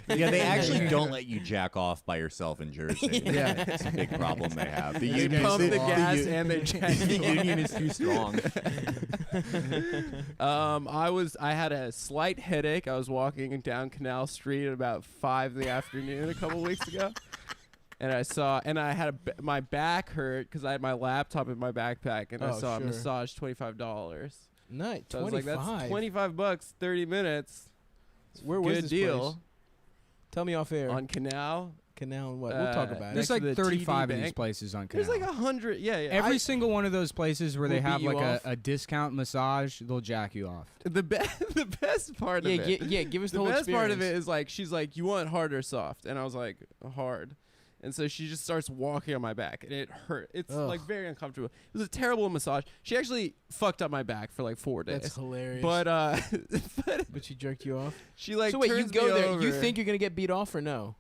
Yeah, they actually don't let you jack off by yourself in Jersey. Yeah. It's a big problem they have. The They union, pump the gas u- and they jack the you off. union is too strong. I had a slight headache. I was walking down Canal Street at about 5 in the afternoon a couple weeks ago. And I had my back hurt because I had my laptop in my backpack, and I Oh, saw sure. a massage $25. Nice. So I was like, that's 25. $25, 30 minutes. Where was Good this deal. place? Tell me off air. On Canal. Canal and what? We'll talk about it. There's Next like to the 35 TD of these Bank. places on There's Canal. like 100. Yeah. Every single one of those places where they Will beat have you like off? a discount massage, they'll jack you off. the best part Yeah, of it. give us the The whole best part of experience. it is like she's like, you want hard or soft? And I was like, hard. And so she just starts walking on my back, and it hurt. It's Ugh. like very uncomfortable. It was a terrible massage. She actually fucked up my back for like 4 days. That's hilarious. But But she jerked you off. she like so wait, you turns go me there. over. You think you're gonna get beat off or no?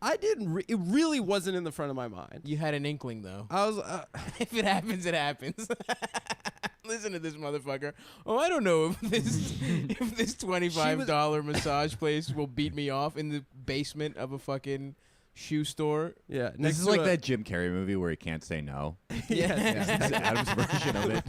I didn't? It really wasn't in the front of my mind. You had an inkling though. I was. If it happens, it happens. Listen to this motherfucker. Oh, I don't know if this $25 massage place will beat me off in the basement of a fucking shoe store. Yeah. This is like that Jim Carrey movie where he can't say no. Yeah. This is Adam's version of it.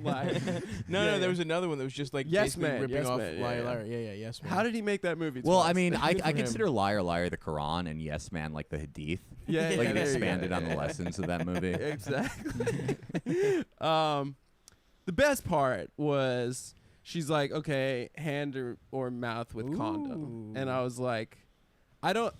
liar. No, Yeah. there was another one that was just like Yes basically Man, ripping Yes off Man, yeah, Liar yeah. Liar. Yeah, yes man. How did he make that movie? Well, twice? I mean, I Good for him. consider Liar Liar the Quran and Yes Man like the Hadith. Yeah, Like yeah, it there you go. expanded on the Yeah. lessons of that movie. Exactly. The best part was she's like, okay, hand or mouth with condom, and I was like, I don't.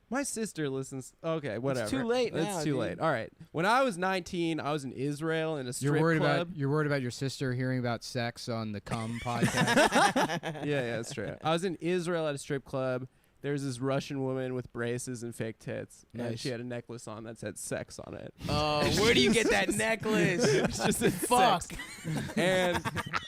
My sister listens. Okay, whatever. too late now, It's too dude. late. All right. When I was 19, I was in Israel in a strip You're worried club. about your sister hearing about sex on the Cum podcast. Yeah, that's true. I was in Israel at a strip club. There's this Russian woman with braces and fake tits, and Nice. she had a necklace on that said "sex" on it. Oh, where do you get that necklace? It's just a Fuck. sex. And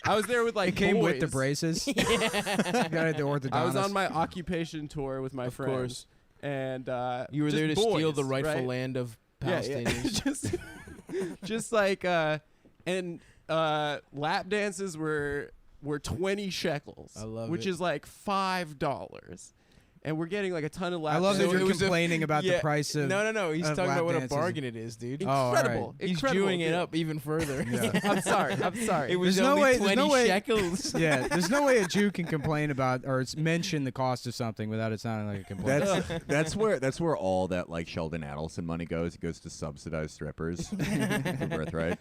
I was there with like It came with the boys. braces. You got it at the orthodontist. I was on my occupation tour with my Of friends. course. And You were just there to steal boys, the rightful right? land of Yeah, Palestinians. yeah. just like lap dances were 20 shekels. I love which it. is like $5. And we're getting like a ton of lap I love that dances. you're complaining about the price of. No. He's of talking lap about what a dances. bargain it is, dude. Oh, all right. Incredible. He's Incredible, Jewing it dude. up even further. I'm sorry. It was There's no only way- 20 there's no way- shekels. Yeah, there's no way a Jew can complain about or mention the cost of something without it sounding like a complaint. That's where all that like Sheldon Adelson money goes. It goes to subsidize strippers for birthright.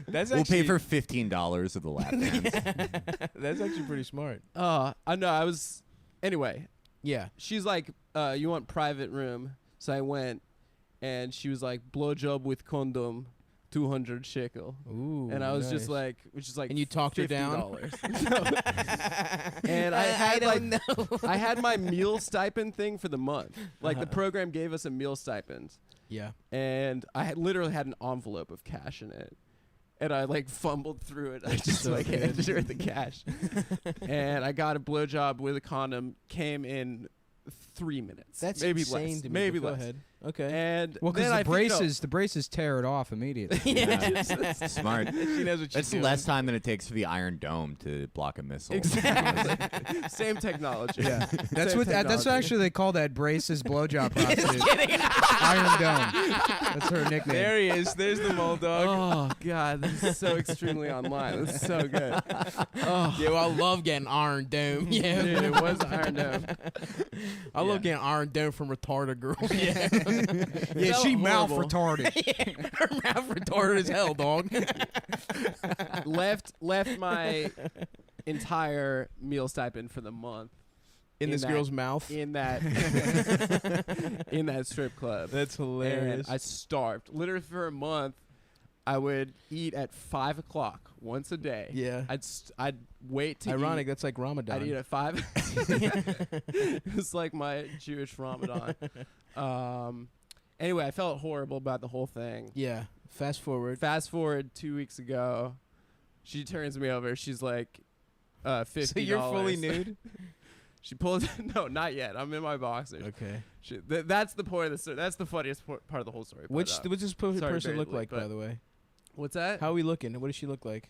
That's We'll actually, pay for $15 of the lap dance. That's actually pretty smart. I know. I was. Anyway, Yeah. she's like, you want private room? So I went, and she was like, blowjob with condom, 200 shekel. Ooh. And I was nice. just like, which is like, And you talked her down? $50. And I had don't I had my meal stipend thing for the month. Like the program gave us a meal stipend, Yeah. and I had literally had an envelope of cash in it. and I like fumbled through it. I just like handed her the cash, and I got a blowjob with a condom. Came in 3 minutes. That's maybe insane less. to me. Maybe Go less. ahead. Okay. And Well, then because the braces tear it off immediately. Smart. She knows what she's That's doing. less time than it takes for the Iron Dome to block a missile. Exactly. Same technology. Yeah, that's Same what. That's technology. actually they call that braces blowjob prostitute. Iron Dome. That's her nickname. There he is. There's the mole dog. Oh God, this is so extremely online. This is so good. Oh, Yeah, well, I love getting Iron Dome. Yeah, dude, it was Iron Dome. I love getting Iron Dome from retarded girl. Yeah, Yeah, she mouth horrible. retarded. her mouth retarded as hell, dog. left my entire meal stipend for the month In this that- girl's mouth. in that in that strip club. That's And hilarious. I starved. Literally for a month, I would eat at 5 o'clock once a day. Yeah. I'd wait to Ironic. eat. That's like Ramadan. I'd eat at 5. It's like my Jewish Ramadan. Anyway, I felt horrible about the whole thing. Yeah. Fast forward. Fast forward 2 weeks ago, she turns me over. She's like, $50. So you're fully nude? She pulls. No, not yet. I'm in my boxers. Okay. That's the point of the story. That's the funniest part of the whole story. But, What's this sorry, person look Bailey, like, by but- the way? what's that? How are we looking? What does she look like?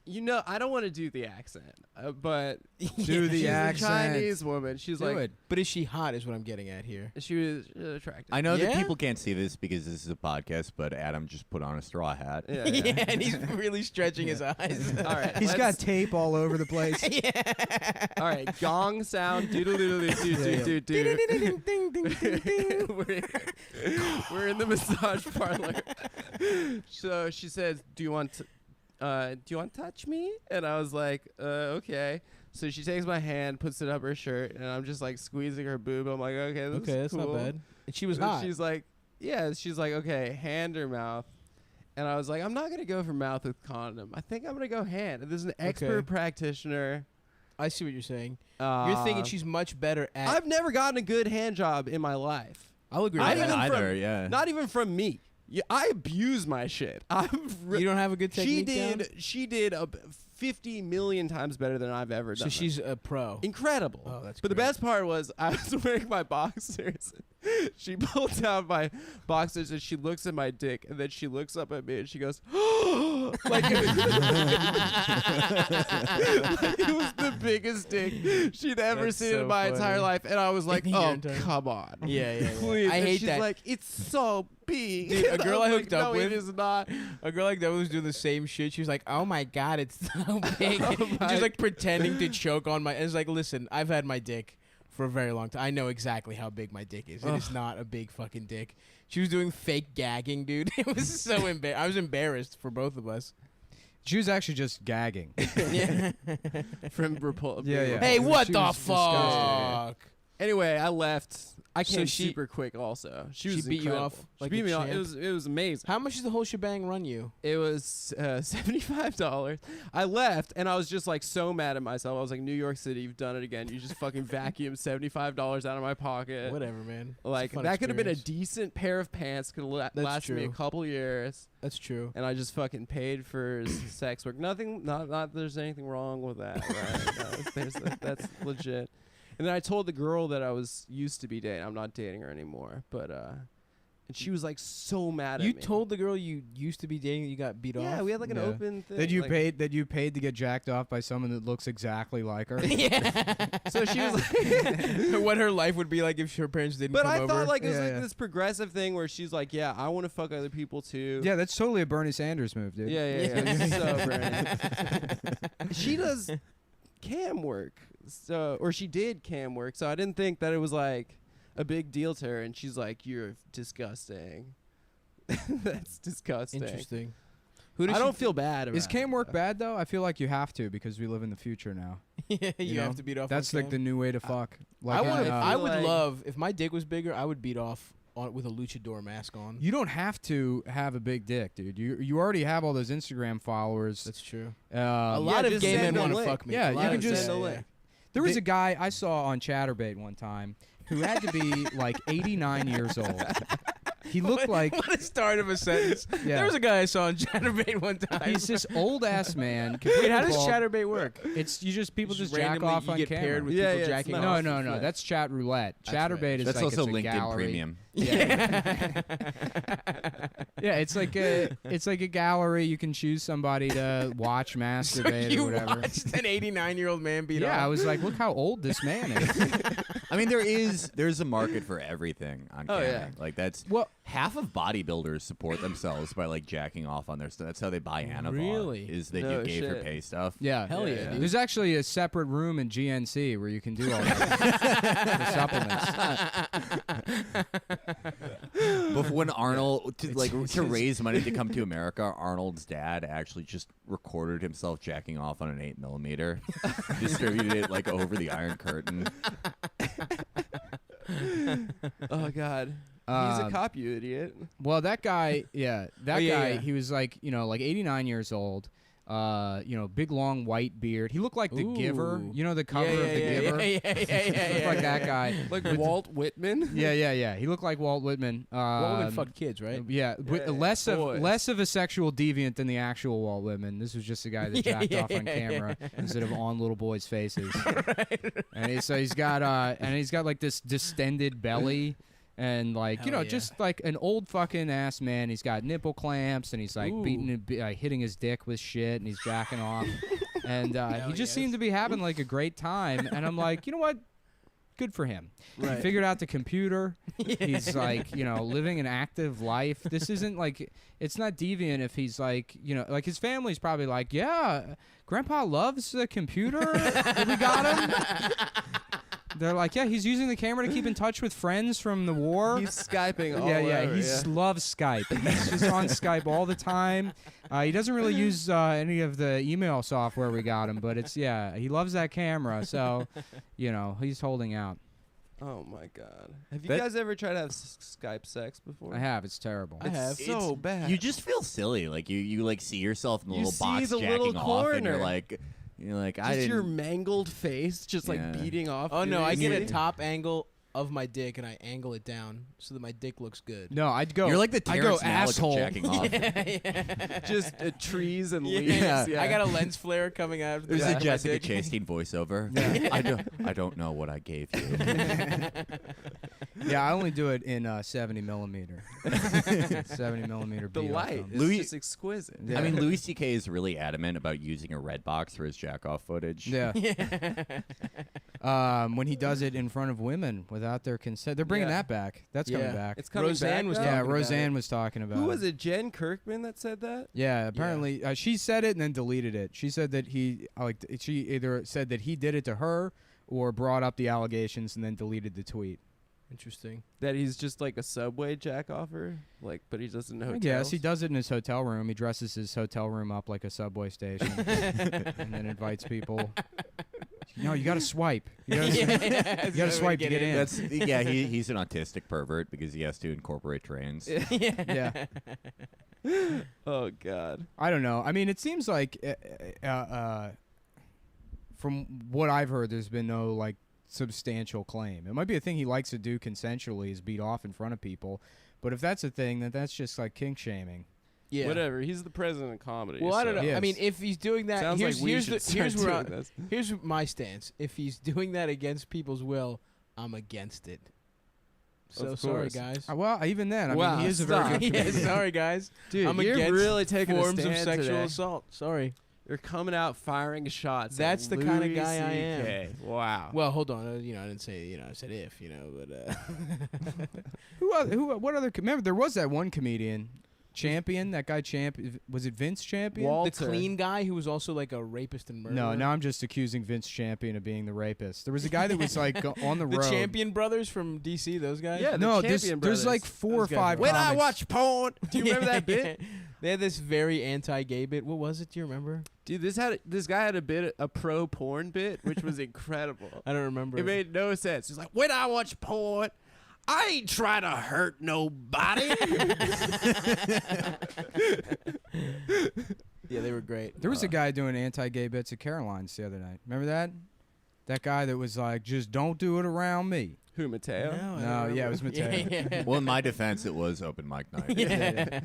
You know, I don't want to do the accent, but Do the she's accent. a Chinese woman. She's Do like, it. But is she hot? Is what I'm getting at here. she was attractive. I know that Yeah? people can't see this because this is a podcast, but Adam just put on a straw hat. Yeah, Yeah, yeah. and he's really stretching his eyes. All right, He's got let's- tape all over the place. All right, gong sound. Doodle doodle doo doo doo doo. We're in the massage parlor. So she says, "Do you want to touch me?" And I was like, "Okay." So she takes my hand, puts it up her shirt, and I'm just like squeezing her boob. I'm like, "Okay, this Okay, is that's not cool." bad. And she was And hot. She's like, "Yeah." She's like, "Okay, hand or mouth." And I was like, "I'm not gonna go for mouth with condom. I think I'm gonna go hand." And this is an expert Okay. practitioner. I see what you're saying. You're thinking she's much better at. I've never gotten a good hand job in my life. I'll agree I with haven't that. either, yeah. Not even from me. Yeah, I abuse my shit. You don't have a good technique down? She did 50 million times better than I've ever So done. she's a pro. Incredible. Oh, that's But the great. best part was I was wearing my boxers. She pulls down my boxers and she looks at my dick and then she looks up at me and she goes, like it was the biggest dick she'd ever That's seen so in my funny. entire life. And I was like, In your oh, entire- come on. Yeah, yeah, yeah. Please. I And hate she's that. like, it's so big. Dude, a girl I was hooked like, up no, with- it is not. A girl like that was doing the same shit. She was like, "Oh my god, it's so big." my- She's like pretending to choke on my. And it's like, listen, I've had my dick for a very long time. I know exactly how big my dick is. It is not a big fucking dick. She was doing fake gagging, dude. It was so I was embarrassed for both of us. She was actually just gagging. From Repul- Yeah, yeah. Hey, what She the was fuck? Anyway, I left. I So came she- super quick. Also, she she was beat you incredible. off She like beat a me off. champ? It was amazing. How much does the whole shebang run you? It was $75. I left and I was just like so mad at myself. I was like, New York City, you've done it again. You just fucking vacuumed $75 out of my pocket. Whatever, man. It's a Like fun that could have been a experience. decent pair of pants. Could have lasted me a true. couple years. That's true. And I just fucking paid for sex work. Nothing. Not. There's anything wrong with that. Right? That's legit. And then I told the girl that I was used to be dating. I'm not dating her anymore. But and she was like so mad You at me. told the girl you used to be dating that you got beat off? Yeah, we had like an Yeah. open thing. That you like- paid to get jacked off by someone that looks exactly like her. So she was like, What her life would be like if her parents didn't but come I over. thought like it was Yeah, like yeah. this progressive thing where she's like, yeah, I want to fuck other people too. Yeah, that's totally a Bernie Sanders move, dude. Yeah. So Bernie. She does cam work, or she did cam work. So I didn't think that it was like a big deal to her. And she's like, "You're disgusting." That's disgusting. Interesting. I don't feel bad about Is cam it, work though. bad though? I feel like you have to because we live in the future now. Yeah, you know? have to beat off. That's on like the cam. new way to fuck. I Like, would. I would like- love if my dick was bigger. I would beat off on with a luchador mask on. You don't have to have a big dick, dude. You already have all those Instagram followers. That's true. A A lot of just gay send men a want to link. fuck me. Yeah, A lot you can of- just- Send a yeah, link. There was a guy I saw on Chatterbait one time who had to be like 89 years old. he looked like What a start of a sentence. Yeah. There was a guy I saw on Chatterbait one time. he's this old ass man. Wait, how does bald. Chatterbait work? It's you just people just jack randomly off you on get camera. paired with Yeah, people yeah, it's jacking not- off. no, Right. that's chat roulette. Chatterbait is That's like also it's a LinkedIn gallery. Premium. Yeah, yeah. It's like a gallery. You can choose somebody to watch masturbate You or whatever. watched an 89-year-old man beat Yeah, off. I was like, look how old this man is. I mean, there's a market for everything on Oh, camera. yeah. Like that's Well- half of bodybuilders support themselves by like jacking off on their stuff. That's how they buy Anavar. Really? Is they No do gay for shit. pay stuff. Yeah, Hell yeah, dude. There's actually a separate room in GNC where you can do all that. The supplements. But when Arnold to raise money to come to America, Arnold's dad actually just recorded himself jacking off on an 8mm, distributed it like over the Iron Curtain. Oh God. He's a Um, cop, you idiot. Well, that guy, yeah, guy, yeah. he was like, like 89 years old. Big long white beard. He looked like the Ooh. Giver. You know the cover of the Giver. Yeah. He looked like that guy. Like Walt Whitman. Yeah. He looked like Walt Whitman. Walt Whitman fucked kids, right? Yeah, less boys. of a sexual deviant than the actual Walt Whitman. This was just a guy that jacked off on camera instead of on little boys' faces. And he's got like this distended belly. And like Hell yeah. just like an old fucking ass man. He's got nipple clamps, and he's like Ooh. hitting his dick with shit, and he's jacking off, and he just seemed to be having like a great time. And I'm like, you know what? Good for him. Right. He figured out the computer. He's like, living an active life. This isn't like, it's not deviant if he's like, like his family's probably like, yeah, Grandpa loves the computer that we got him. They're like, yeah, he's using the camera to keep in touch with friends from the war. He's Skyping all yeah, over, he loves Skype. He's just on Skype all the time. He doesn't really use any of the email software we got him, but he loves that camera. So, he's holding out. Oh my God. Have you That- guys ever tried to have Skype sex before? I have. It's terrible. I have. So bad. You just feel silly. Like you like see yourself in the You little see box the jacking little off, and corner. you're like, I Just didn't. your mangled face, just like Yeah. beating off. Oh no, I get a furiously. top angle of my dick and I angle it down so that my dick looks good. No, I'd go. You're like the I go Terrence Malick of asshole. jacking off. just trees and Yeah. leaves. Yeah. I got a lens flare coming out of the There's back a of my Jessica dick. Chastain voiceover. I don't know what I gave you. Yeah, I only do it in 70 millimeter. 70 millimeter. the BO light. film. It's Louis- just exquisite. Yeah. I mean, Louis C.K. is really adamant about using a red box for his jack off footage. Yeah. When he does it in front of women without their consent, they're bringing Yeah. that back. That's coming Yeah. back. It's coming Roseanne back was now? Yeah, talking about Roseanne it. was talking about. Who was it? Jen Kirkman that said that? Yeah, apparently she said it and then deleted it. She said that she either said that he did it to her or brought up the allegations and then deleted the tweet. Interesting. That he's just like a subway jack offer, but he doesn't know. I guess he does it in his hotel room. He dresses his hotel room up like a subway station and then invites people. No, you got to swipe. You got to swipe to get in. He's an autistic pervert because he has to incorporate trains. Yeah. Oh God. I don't know. I mean, it seems like from what I've heard, there's been no like substantial claim. It might be a thing he likes to do consensually, is beat off in front of people. But if that's a thing, then that's just like kink shaming. Yeah. Whatever. He's the president of comedy. Well, I don't know. so- Yes. I mean, if he's doing that, Sounds here's like we here's should the, start here's where doing this. here's my stance. If he's doing that against people's will, I'm against it. So Of sorry, course. guys. Well, even then, I Wow, mean, he is a stop. very good Yeah, comedian. sorry, guys. Dude, I'm you're against really taking a forms of stand sexual today. assault. Sorry. You're coming out firing shots. That's at the kind of Louis guy I am. CK. Wow. Well, hold on. I didn't say. I said if. But What other? Remember, there was that one comedian, Champion. That guy Champion. Was it Vince Champion? the Walter. clean guy who was also like a rapist and murderer. No, now I'm just accusing Vince Champion of being the rapist. There was a guy that was like on the the road. Champion brothers from DC. Those guys. Yeah, the No, Champion there's brothers. like 4 or Those guys 5. are- When I comics. watch porn. Do you remember that bit? They had this very anti-gay bit. What was it? Do you remember? Dude, this guy had a pro porn bit, which was incredible. I don't remember. It made no sense. He's like, when I watch porn, I ain't trying to hurt nobody. Yeah, they were great. There was a guy doing anti-gay bits at Caroline's the other night. Remember that? That guy that was like, just don't do it around me. Who, Mateo? No, yeah, it was Mateo. Yeah. Well, in my defense, it was open mic night.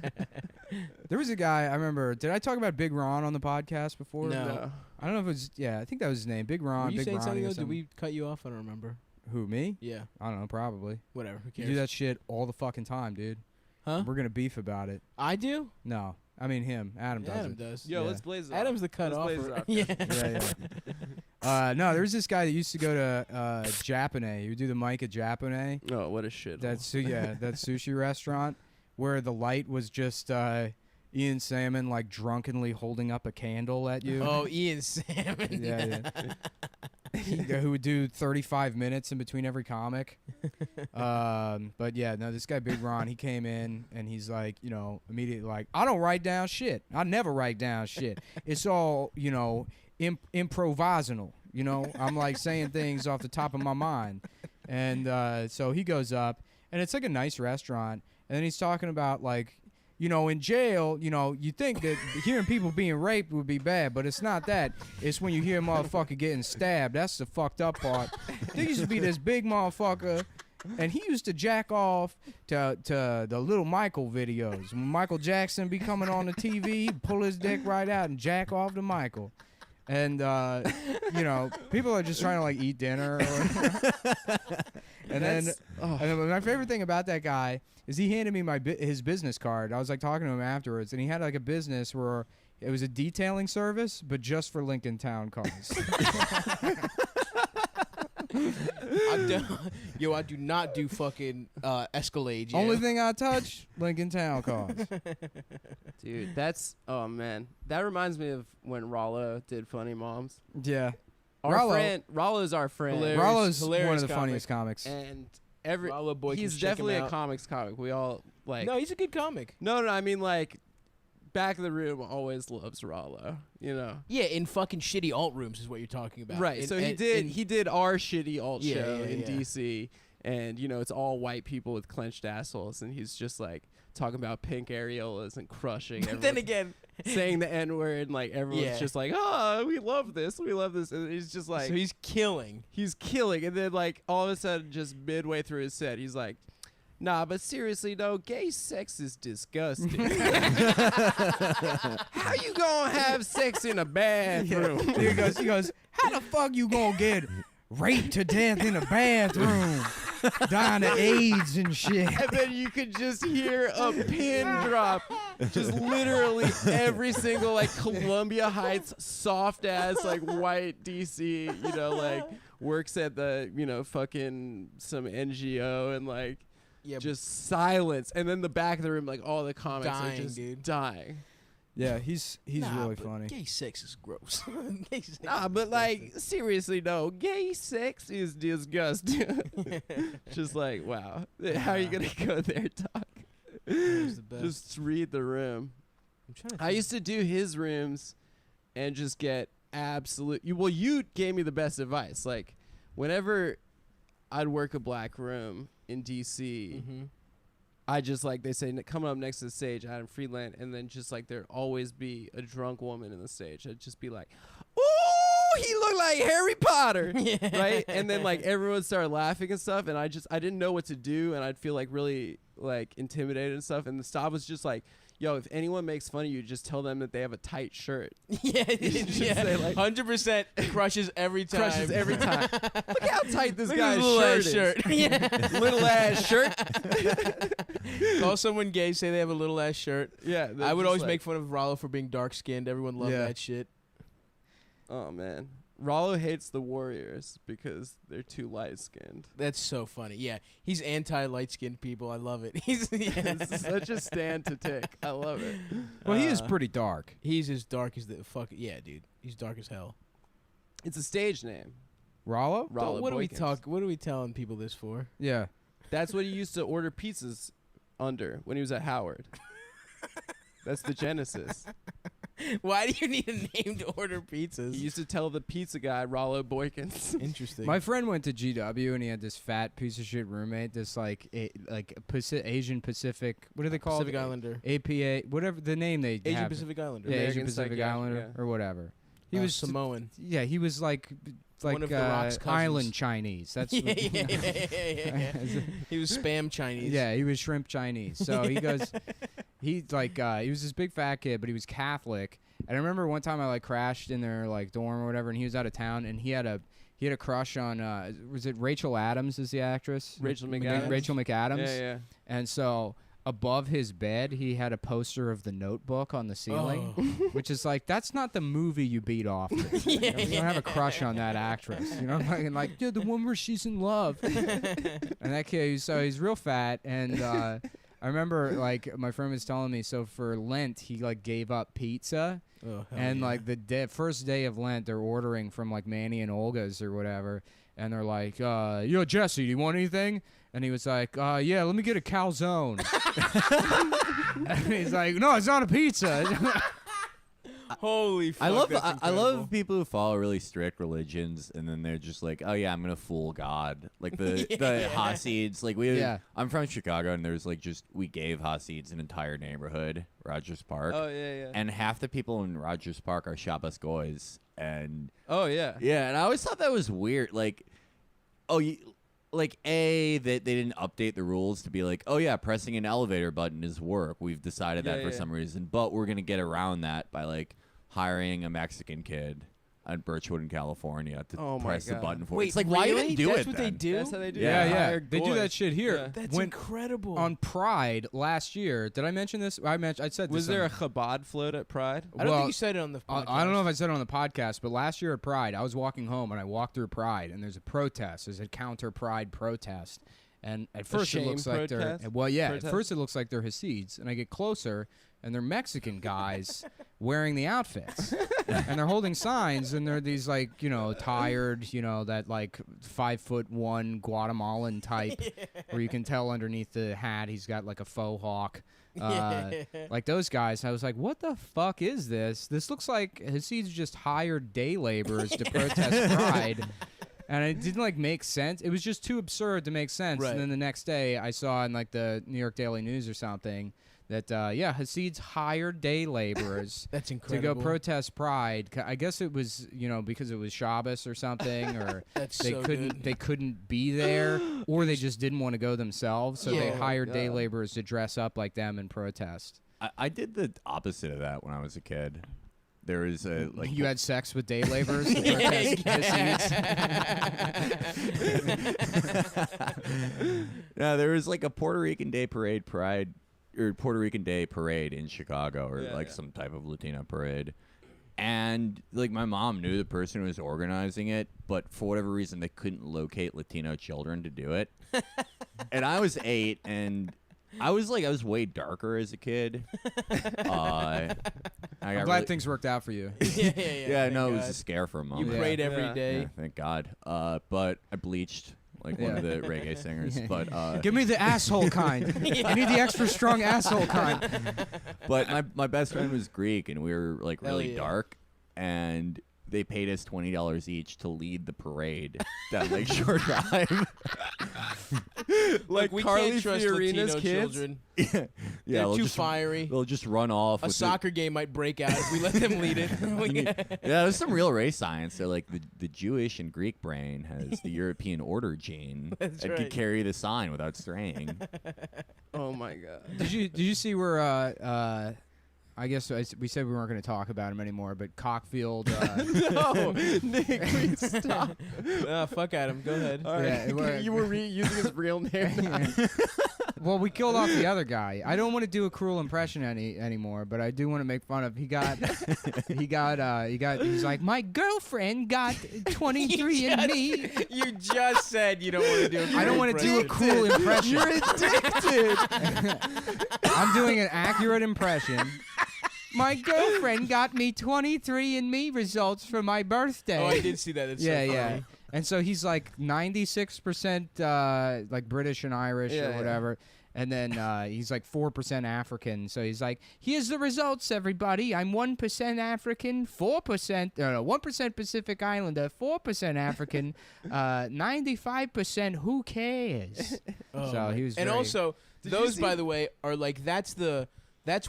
There was a guy, I remember, did I talk about Big Ron on the podcast before? No. I don't know if it was, yeah, I think that was his name. Big Ron, Were you Big saying Ronnie something or though? Did something. we cut you off? I don't remember. Who, me? Yeah. I don't know, probably. Whatever. Who You cares? do that shit all the fucking time, dude. Huh? We're going to beef about it. I do? No. I mean him. Adam does Adam it. does. Yo, Yeah. let's blaze it off. Adam's the cut Let's off. blaze it off. Yeah. No, there was this guy that used to go to Japanese. He would do the mic at Japanese. Oh, what a shit. That sushi restaurant where the light was just Ian Salmon like drunkenly holding up a candle at you. Oh, Ian Salmon. Yeah. Who would do 35 minutes in between every comic. But yeah, no, this guy Big Ron, he came in and he's like, you know, immediately like, I don't write down shit. I never write down shit. It's all, you know, improvisational. You know, I'm like saying things off the top of my mind. And so he goes up and it's like a nice restaurant. And then he's talking about like, you know, in jail, you know, you think that hearing people being raped would be bad, but it's not that. It's when you hear a motherfucker getting stabbed. That's the fucked up part. There used to be this big motherfucker, and he used to jack off to the Little Michael videos. When Michael Jackson be coming on the TV, he'd pull his dick right out and jack off to Michael. And, you know, people are just trying to, like, eat dinner. And then my favorite thing about that guy is he handed me his business card. I was, like, talking to him afterwards, and he had, like, a business where it was a detailing service, but just for Lincoln Town cars. I do not do fucking Escalade. Yeah. Only thing I touch, Lincoln Town cars. Dude, that's, oh man. That reminds me of when Rollo did Funny Moms. Yeah. Rollo's our friend. Hilarious. Rollo's hilarious one of the comic. funniest comics. And Rollo Boykins, he's check him definitely a out. comics comic. We all like. No, he's a good comic. No, I mean like, back of the room always loves Rollo. You know. Yeah, in fucking shitty alt rooms is what you're talking about. Right. In- so in- he did our shitty alt Yeah, show yeah, in yeah. DC, and you know it's all white people with clenched assholes, and he's just like talking about pink areolas and crushing. But everyone, then again, saying the N word, and like everyone's Yeah. just like, oh, we love this, and he's just like, so he's killing. he's killing, and then like all of a sudden, just midway through his set, he's like, nah, but seriously though, gay sex is disgusting. How you gonna have sex in a bathroom? He goes, how the fuck you gonna get raped to death in a bathroom? Dying of AIDS and shit. And then you could just hear a pin drop. Just literally every single like Columbia Heights soft ass like white DC, you know, like works at the, you know, fucking some NGO, and like Yeah, just silence. And then the back of the room, like all the comics Dying, are just dude. dying. Yeah, he's really funny. Gay sex is gross. Gay sex Nah, is but like seriously though, gay sex is disgusting. Just like, wow. How are you gonna go there, Doc? He's the best. Just read the room. I'm trying to I used to do his rooms and just get absolute. You gave me the best advice. Like, whenever I'd work a black room in DC, Mhm. I just like, they say, coming up next to the stage, Adam Friedland, and then just like there'd always be a drunk woman in the stage. I'd just be like, ooh, he looked like Harry Potter, right? And then like everyone started laughing and stuff, and I didn't know what to do, and I'd feel like really like intimidated and stuff. And the stop was just like, yo, if anyone makes fun of you, just tell them that they have a tight shirt. Yeah, should say, like- 100% crushes every time. Crushes every time. Look how tight this Look at guy's his little ass shirt is. shirt. Yeah. Little ass shirt. Call someone gay, say they have a little ass shirt. Yeah. I would always make fun of Rollo for being dark skinned. Everyone loved Yeah. that shit. Oh man, Rollo hates the Warriors because they're too light skinned. That's so funny. Yeah, he's anti light skinned people. I love it. He's It's such a stand to take. I love it. Well, he is pretty dark. he's as dark as the fuck. Yeah, dude, he's dark as hell. It's a stage name. Rollo? Rollo What are we Boykins. What are we telling people this for? Yeah. That's what he used to order pizzas under when he was at Howard. That's the genesis. Why do you need a name to order pizzas? He used to tell the pizza guy, Rollo Boykins. Interesting. My friend went to GW and he had this fat piece of shit roommate. This Asian Pacific. What are they called? Pacific Islander. APA. Whatever the name they Asian have. Pacific Islander. Yeah, Asian American Pacific Psychiatric, Islander yeah. or whatever. He He was was Samoan. Yeah, he was like It's like One of the Rock's cousins. island Chinese. That's yeah, what, yeah. He was spam Chinese. yeah, he was shrimp Chinese. So he goes, he was this big fat kid, but he was Catholic. And I remember one time I like crashed in their like dorm or whatever, and he was out of town, and he had a crush on was it Rachel Adams is the actress? Rachel McAdams. Rachel McAdams. Yeah, yeah. And so above his bed, he had a poster of The Notebook on the ceiling, which is like, that's not the movie you beat off to. You don't have a crush on that actress. You know, like yeah, the one where she's in love. And that kid, so he's real fat. And I remember like my friend was telling me, so for Lent, he like gave up pizza. Oh, And like the first day of Lent, they're ordering from like Manny and Olga's or whatever, and they're like, "Yo, Jesse, do you want anything?" And he was like, "Yeah, let me get a calzone." And he's like, "No, it's not a pizza." Holy fuck, I love that's I incredible. love people who follow really strict religions and then they're just like, oh yeah, I'm gonna fool God. Like the Hasids, like I'm from Chicago and there's like we gave Hasids an entire neighborhood, Rogers Park. Oh yeah. And half the people in Rogers Park are Shabbos goys, and Oh yeah. yeah, and I always thought that was weird. Like, they didn't update the rules to be like, oh yeah, pressing an elevator button is work. We've decided that for some reason, but we're gonna get around that by like hiring a Mexican kid on Birchwood in California to Oh my press the God. button for Wait, it. It's like, really? why you didn't do That's it what then? they do? That's how they do. Yeah, it. yeah. Hire They do goys. that shit here. Yeah. That's When- incredible. On Pride last year, did I mention this? I said this. Was there a on- Chabad float at Pride? I don't well, think you said it on the podcast. I don't know if I said it on the podcast, but last year at Pride, I was walking home and I walked through Pride, and there's a protest. There's a counter Pride protest, and at first it shame looks like protest? they're at Protest? first it looks like they're Hasids, and I get closer, and they're Mexican guys wearing the outfits, and they're holding signs, and they're these like tired that like 5'1" Guatemalan type, where you can tell underneath the hat he's got like a faux hawk. Like those guys, I was like, what the fuck is this? This looks like Hasids just hired day laborers to protest Pride. And it didn't like make sense. It was just too absurd to make sense. Right. And then the next day, I saw in like the New York Daily News or something that Hasids hired day laborers That's to incredible. go protest Pride. I guess it was because it was Shabbos or something, or That's they so couldn't good. they couldn't be there, or they just didn't want to go themselves. So they Yeah. hired day God. laborers to dress up like them and protest. I did the opposite of that when I was a kid. There was a like You had sex with day laborers to protest Hasids? No, there was like a Puerto Rican Day parade in Chicago, or Yeah, like yeah. some type of Latino parade. And like my mom knew the person who was organizing it, but for whatever reason they couldn't locate Latino children to do it. And I was 8, and I was way darker as a kid. I'm glad things worked out for you. Yeah, no, it was God. a scare for a You moment. Yeah. prayed every Yeah. day. Yeah, thank God. But I bleached like one of the reggae singers. But Give me the asshole kind. I need the extra strong asshole kind. but my best friend was Greek, and we were like Hell really yeah. dark, and they paid us $20 each to lead the parade down Lakeshore Drive. Like we Carly can't trust Fiorina's Latino kids? children. Yeah, They're they'll too just, fiery. They'll just run off. A with soccer game might break out if we let them lead it. Yeah, there's some real race science. They're like the Jewish and Greek brain has the European order gene and right. can carry the sign without straying. Oh my God. Did you see where I guess we said we weren't going to talk about him anymore, but Cockfield. No, Nick, please stop. Fuck Adam. Go ahead. All right. Yeah, it was- you were using his real name. now. Well, we killed off the other guy. I don't want to do a cruel impression anymore, but I do want to make fun of. He's like, my girlfriend got 23andMe. You just said you don't want to do it. I don't want to do a cruel impression. You're addicted. I'm doing an accurate impression. My girlfriend got me 23andMe results for my birthday. Oh, I did see that. It's Yeah, so yeah. funny. And so he's like 96% like British and Irish Yeah, or yeah. whatever. And then he's like 4% African. So he's like, here's the results, everybody. I'm 1% African, 1% Pacific Islander, 4% African, 95% who cares? So he was And very- also, Did those, you by see- the way, are like that's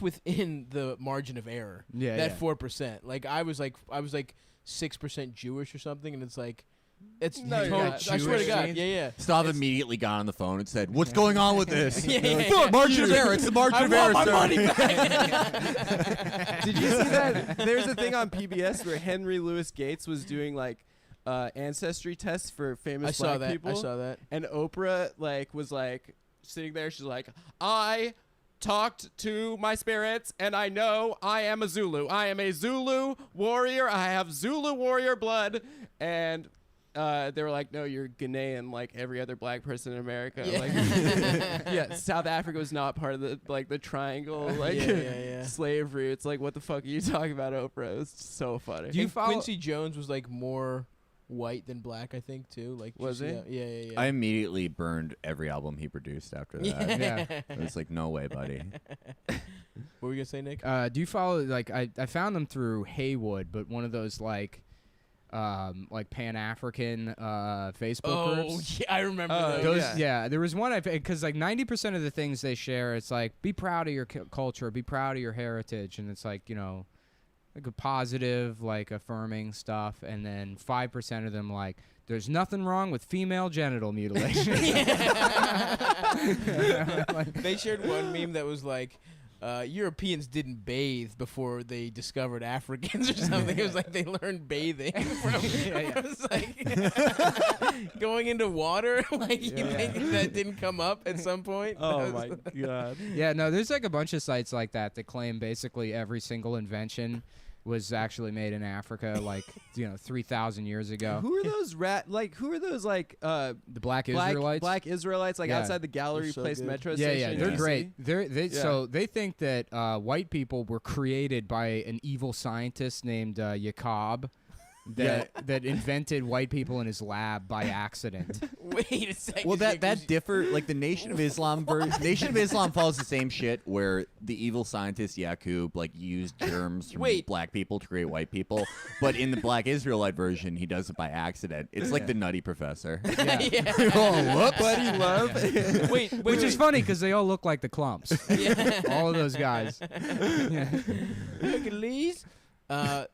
within the margin of error. Yeah, that yeah. 4%. Like I was like 6% Jewish or something, and it's like, it's No, you're total. not. I swear to Jewish God, genes? yeah. Stav immediately got on the phone and said, "What's going on with this?" Yeah, They're like, yeah, "Fuck, Margin of error. It's the margin of error, sir." Did you see that? There's a thing on PBS where Henry Louis Gates was doing like ancestry tests for famous I saw black that. people. I saw that. And Oprah was sitting there. She's like, I talked to my spirits, and I know I am a Zulu. I am a Zulu warrior. I have Zulu warrior blood. And they were like, no, you're Ghanaian like every other black person in America. Yeah. Like, yeah, South Africa was not part of the triangle Yeah. slavery. It's like, what the fuck are you talking about, Oprah? It was so funny. Do you Quincy Jones was like more white than black, I think, too. Like, Was he? Yeah. I immediately burned every album he produced after that. Yeah. It was like, no way, buddy. What were you gonna say, Nick? Do you follow like I found them through Haywood, but one of those like Pan-African Facebook groups. Yeah, I remember Oh, those. Those, yeah, there was one because like 90% of the things they share, it's like be proud of your culture, be proud of your heritage, and it's like like a positive, like affirming stuff, and then 5% of them like there's nothing wrong with female genital mutilation. They shared one meme that was like, Europeans didn't bathe before they discovered Africans or something. It was like they learned bathing from it was like going into water. Like you think that didn't come up at some point? Oh my god. Yeah, no, there's like a bunch of sites like that claim basically every single invention was actually made in Africa, like 3,000 years ago. Who are those The Black Israelites. Black Israelites Yeah. outside the Gallery They're so Place good. metro Yeah, station? they're in great. DC? So they think that white people were created by an evil scientist named Jacob that invented white people in his lab by accident. Wait a second. Well, that differ like the Nation of Islam Nation of Islam follows the same shit where the evil scientist Yaqub like used germs from black people to create white people, but in the Black Israelite version he does it by accident. It's like the Nutty Professor. Yeah. Oh, whoops. Buddy Love. Wait, Which is funny because they all look like the Clumps. All of those guys. Hercules.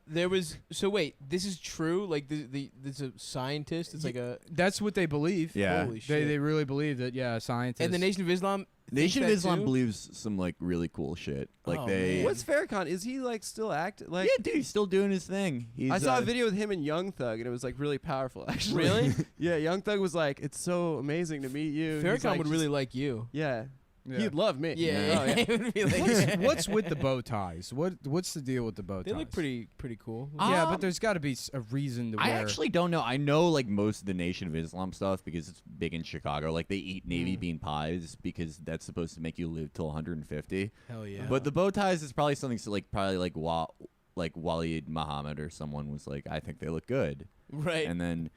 There was wait, this is true? Like there's a scientist. It's like a That's what they believe. Yeah. holy shit. They really believe that. Yeah, scientists. And the Nation of Islam. Nation of thinks that Islam too? believes some like really cool shit. Like Oh, they man. What's Farrakhan? Is he like still acting? Like yeah, dude, he's still doing his thing. He's, I saw a video with him and Young Thug, and it was like really powerful. Actually, Really? Yeah, Young Thug was like, "It's so amazing to meet you." He's Farrakhan like, would really like you. Yeah. Yeah. He'd love me. Yeah. Oh, yeah. It would be like- What's with the bow ties? What's the deal with the bow ties? They look pretty cool. Yeah, but there's got to be a reason to I wear. actually don't know. I know like most of the Nation of Islam stuff because it's big in Chicago. Like they eat navy bean pies because that's supposed to make you live till 150. Hell yeah. But the bow ties is probably something so like Waleed Muhammad or someone was like, I think they look good. right. And then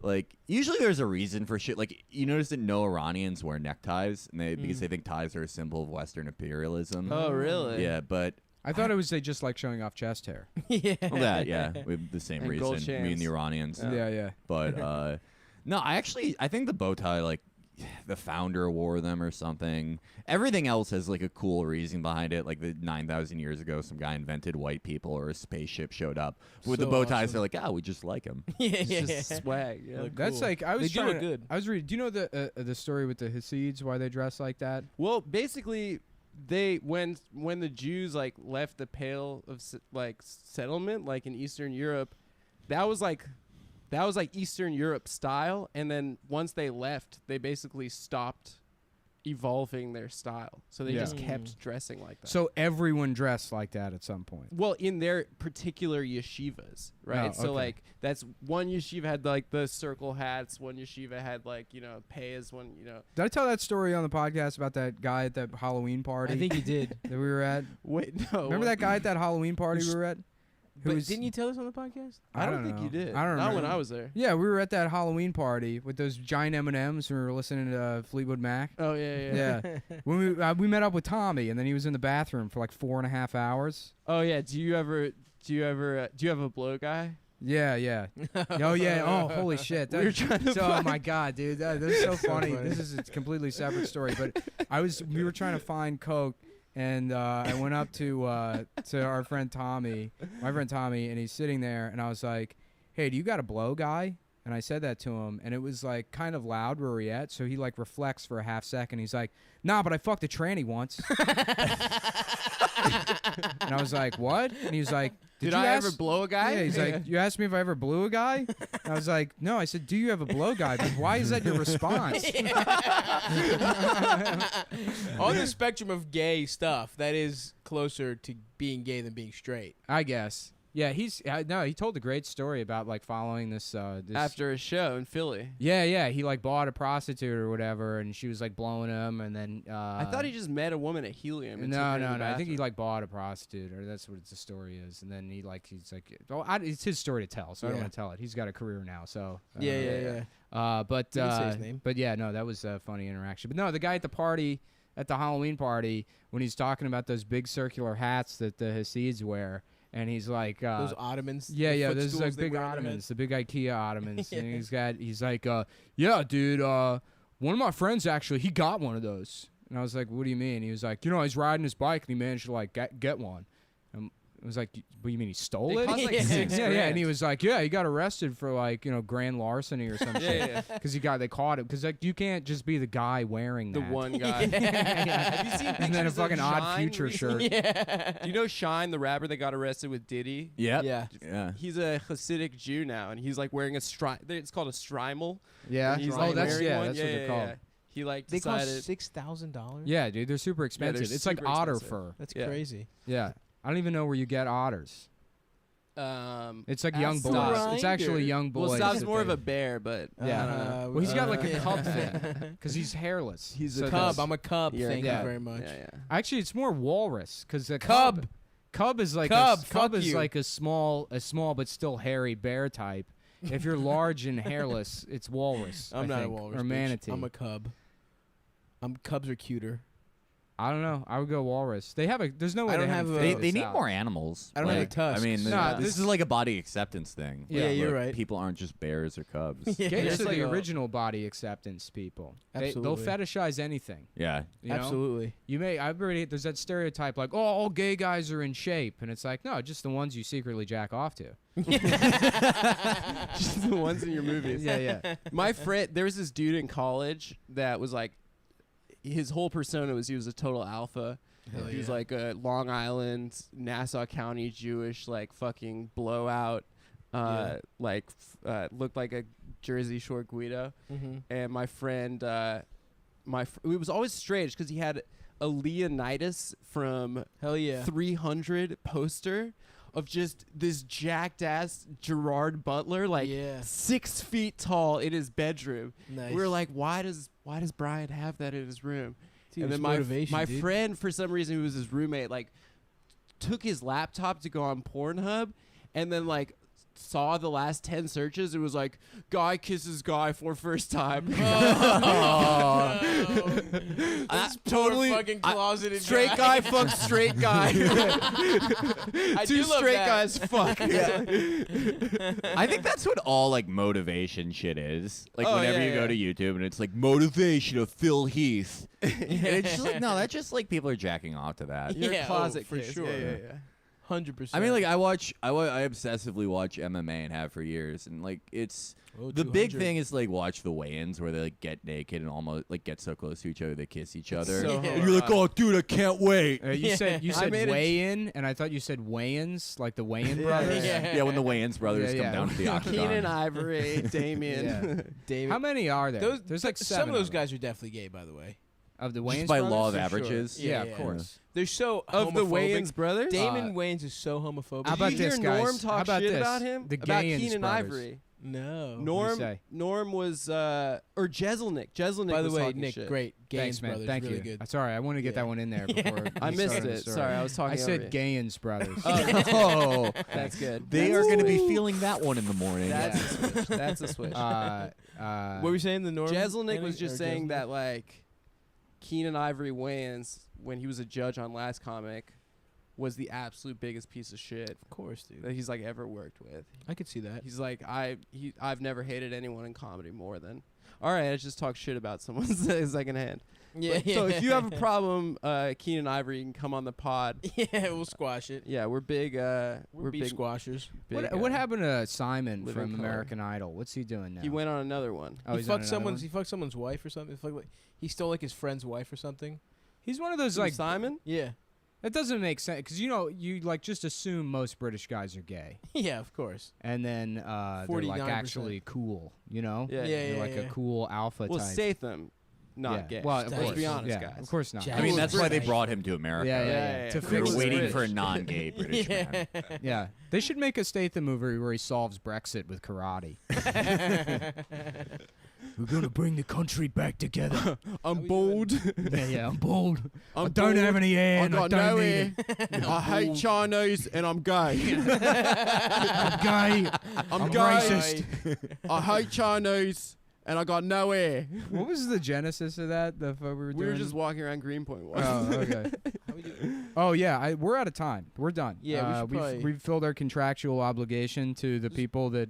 like usually there's a reason for shit. Like you notice that no Iranians wear neckties and because they think ties are a symbol of Western imperialism. Oh, really? Yeah, but I thought it was they just like showing off chest hair. yeah. well, that we have the same And gold reason. Me and the chains. Iranians. Yeah. But no, I think the bow tie, like the founder wore them or something. Everything else has like a cool reason behind it. Like the 9,000 years ago, some guy invented white people or a spaceship showed up. With the So bow ties, awesome. they're like, we just like them. yeah. Just swag. Yeah. Look That's cool. like I was They do trying look good. I was reading. Do you know the story with the Hasids? Why they dress like that? Well, basically, when the Jews like left the Pale of settlement, like in Eastern Europe, that was like Eastern Europe style. And then once they left, they basically stopped evolving their style, so they Yeah. just kept dressing like that. So everyone dressed like that at some point. Well, in their particular yeshivas, right? Oh, So okay. like that's one yeshiva had like the circle hats, one yeshiva had like payas, one Did I tell that story on the podcast about that guy at that Halloween party? I think you did. that we were at. wait no. Remember that guy at that Halloween party we were at? Who But was- didn't you tell us on the podcast? I don't think know. you did. I don't Not remember. when I was there. Yeah, we were at that Halloween party with those giant M&Ms. We were listening to Fleetwood Mac. Oh yeah. Yeah, when we met up with Tommy, and then he was in the bathroom for like 4.5 hours. Oh yeah. Do you have a blow guy? Yeah. Oh yeah. Oh holy shit. We were trying to oh find- my god, dude, that's so funny. This is a completely separate story, but we were trying to find Coke, and I went up to our friend Tommy, my friend Tommy, and he's sitting there, and I was like, "Hey, do you got a blow guy?" And I said that to him, and it was like kind of loud where we at, so he like reflects for a half second. He's like, "Nah, but I fucked a tranny once." And I was like, "What?" And he was like, Did you I ask- ever blow a guy? Yeah, he's like, "You asked me if I ever blew a guy?" And I was like, "No." I said, "Do you have a blow guy?" But why is that your response? On the spectrum of gay stuff, that is closer to being gay than being straight. I guess. Yeah, he told a great story about like following this After a show in Philly. Yeah, he like bought a prostitute or whatever, and she was like blowing him, and then I thought he just met a woman at Helium. and took No. her to the I think he bathroom. like bought a prostitute, or that's what the story is. And then he's like, well, it's his story to tell, so I don't Yeah. want to tell it. He's got a career now, so Yeah. But You can say his name. but yeah, no, that was a funny interaction. But no, the guy at the party, at the Halloween party, when he's talking about those big circular hats that the Hasids wear, and he's like, Those ottomans. yeah, the there's footstools like they big wear on their ottomans, heads. the big IKEA ottomans, Yeah. and he's like, yeah, dude, one of my friends actually, he got one of those, and I was like, what do you mean? He was like, he's riding his bike and he managed to like get one. I was like, what do you mean he stole They it? cost, like, Yeah. $6 Yeah, and grand. he was like, yeah, he got arrested for like grand larceny or some shit. Yeah. Because they caught him. Because like you can't just be the guy wearing The that. one guy. Have you seen pictures And then a of fucking Odd Shine Future recently? shirt. Do you know Shine, the rapper that got arrested with Diddy? Yep. Yeah. Yeah. He's a Hasidic Jew now, and he's like wearing a it's called a strimel. Yeah. And he's Oh, like that's wearing yeah, one. that's yeah, what they're yeah, called. yeah. He like They cost decided. $6,000. Yeah, dude, they're super expensive. It's like super otter expensive. fur. That's Yeah. crazy. Yeah. I don't even know where you get otters. It's like young Ask boys. Stop. It's actually young boys. Well, Stav's that more of they- a bear, but Yeah. I don't know. Well, he's got like a yeah. cub thing because he's hairless. He's So a Cub. that's- I'm a cub. You're a Thank cub. you very much. Yeah. Actually, it's more walrus because the Cub. Cub is like Cub, cub fuck is you. like a small but still hairy bear type. If you're large and hairless, it's walrus. I'm I not think, a walrus. or bitch. manatee. I'm a cub. Cubs are cuter. I don't know. I would go walrus. They have a. There's no way I they don't haven't have a- figured They this need out. more animals. I don't have Like, a tusk. I mean, Nah, this this- is like a body acceptance thing. Yeah, you're Look, right. People aren't just bears or cubs. Yeah. Gays There's are like the a- original body acceptance people. They'll Absolutely. fetishize anything. Yeah. You know? Absolutely. There's that stereotype like, oh, all gay guys are in shape, and it's like, no, just the ones you secretly jack off to. Just the ones in your movies. Yeah. My friend, there was this dude in college that was like, his whole persona was he was a total alpha. Hell He was yeah. like a Long Island, Nassau County Jewish, like fucking blowout. Looked like a Jersey Shore Guido. Mm-hmm. And my friend, it was always strange because he had a Leonidas from Hell yeah. 300 poster of just this jacked ass Gerard Butler, like Yeah. 6 feet tall in his bedroom. Nice. We were like, why does Brian have that in his room? Dude, and it's then motivation, my dude. friend, for some reason, who was his roommate, like took his laptop to go on Pornhub, and then like saw the last 10 searches. It was like guy kisses guy for first time. That's totally- fucking closeted Straight guy fucks straight guy. I do Two love straight that. guys fuck. I think that's what all like motivation shit is. Like Oh, whenever yeah, you go yeah. to YouTube and it's like motivation of Phil Heath. And it's just like, no, that's just like people are jacking off to that. You're Yeah, a closet for kiss. sure. Yeah. 100%. I mean, like I obsessively watch MMA and have for years, and like it's Oh, the big 200. thing is like watch the weigh-ins where they like get naked and almost like get so close to each other they kiss each other, so and you're like, oh dude, I can't wait. You said I made a- weigh-in, and I thought you said weigh-ins, like the weigh-in brothers. yeah. Yeah, when the Wayans brothers Yeah, come down to the Keenan octagon. Ivory, Damien. Yeah. David. How many are there? Those, There's like some of those them. guys are definitely gay, by the way. Of the Just Wayans by brothers? law of For sure. averages. Yeah, Yeah. of course. They're so Of the homophobic. Wayans brothers? Damon Wayans is so homophobic. How about Did you this, hear guys? Norm How talk about shit this? about him? The About Gayans Keenan brothers. Ivory. No. What do you say? Norm was or Jeselnik. Jeselnik By the was way, talking Nick, shit. great. Thanks, Gayans man. brothers, Thank really you. good. Sorry, I wanted to get Yeah. that one in there before. I you missed started the it. story. Sorry, I was talking I said over you. Gayans brothers. Oh, That's good. they are going to be feeling that one in the morning. That's a switch. That's a switch. What were you saying? The Norm? Jeselnik was just or saying Jeselnik? that like Keenan Ivory Wayans, when he was a judge on Last Comic, was the absolute biggest piece of shit Of course, dude. that he's like ever worked with. I could see that. He's like I've never hated anyone in comedy more than All right, I just talk shit about someone secondhand. Yeah. So if you have a problem, Keenan Ivory, you can come on the pod. Yeah, we'll squash it. Yeah, we're big. We're beef big squashers. big, What happened to Simon living from color. American Idol? What's he doing now? He went on another one. Oh, he he's on fucked another one? He fucked someone's wife or something. He stole like his friend's wife or something. He's one of those Who, like Simon. Yeah. that doesn't make sense because you like just assume most British guys are gay, Yeah, of course. and then they're like 49%. actually cool, you know? Yeah. Yeah, They're like a cool alpha Well, type. Statham, not yeah. gay. Well, of Let's course. be honest, yeah, guys. Of course not. Jack- I mean, Who's that's why they British? brought him to America. Yeah, Yeah. To Who's They were fix waiting British? for a non-gay British man. Yeah, they should make a Statham movie where he solves Brexit with karate. We're gonna bring the country back together. I'm bold. yeah, I'm bold. I I'm don't have bold. any hair. I and got don't no need hair. it. I hate Chinese and I'm gay. I'm gay. I'm gay. racist. I hate Chinese and I got no hair. What was the genesis of that? The fuck we were We doing? were just walking around Greenpoint once. Oh, okay. Oh yeah, we're out of time. We're done. Yeah, we should probably- we've filled our contractual obligation to the people that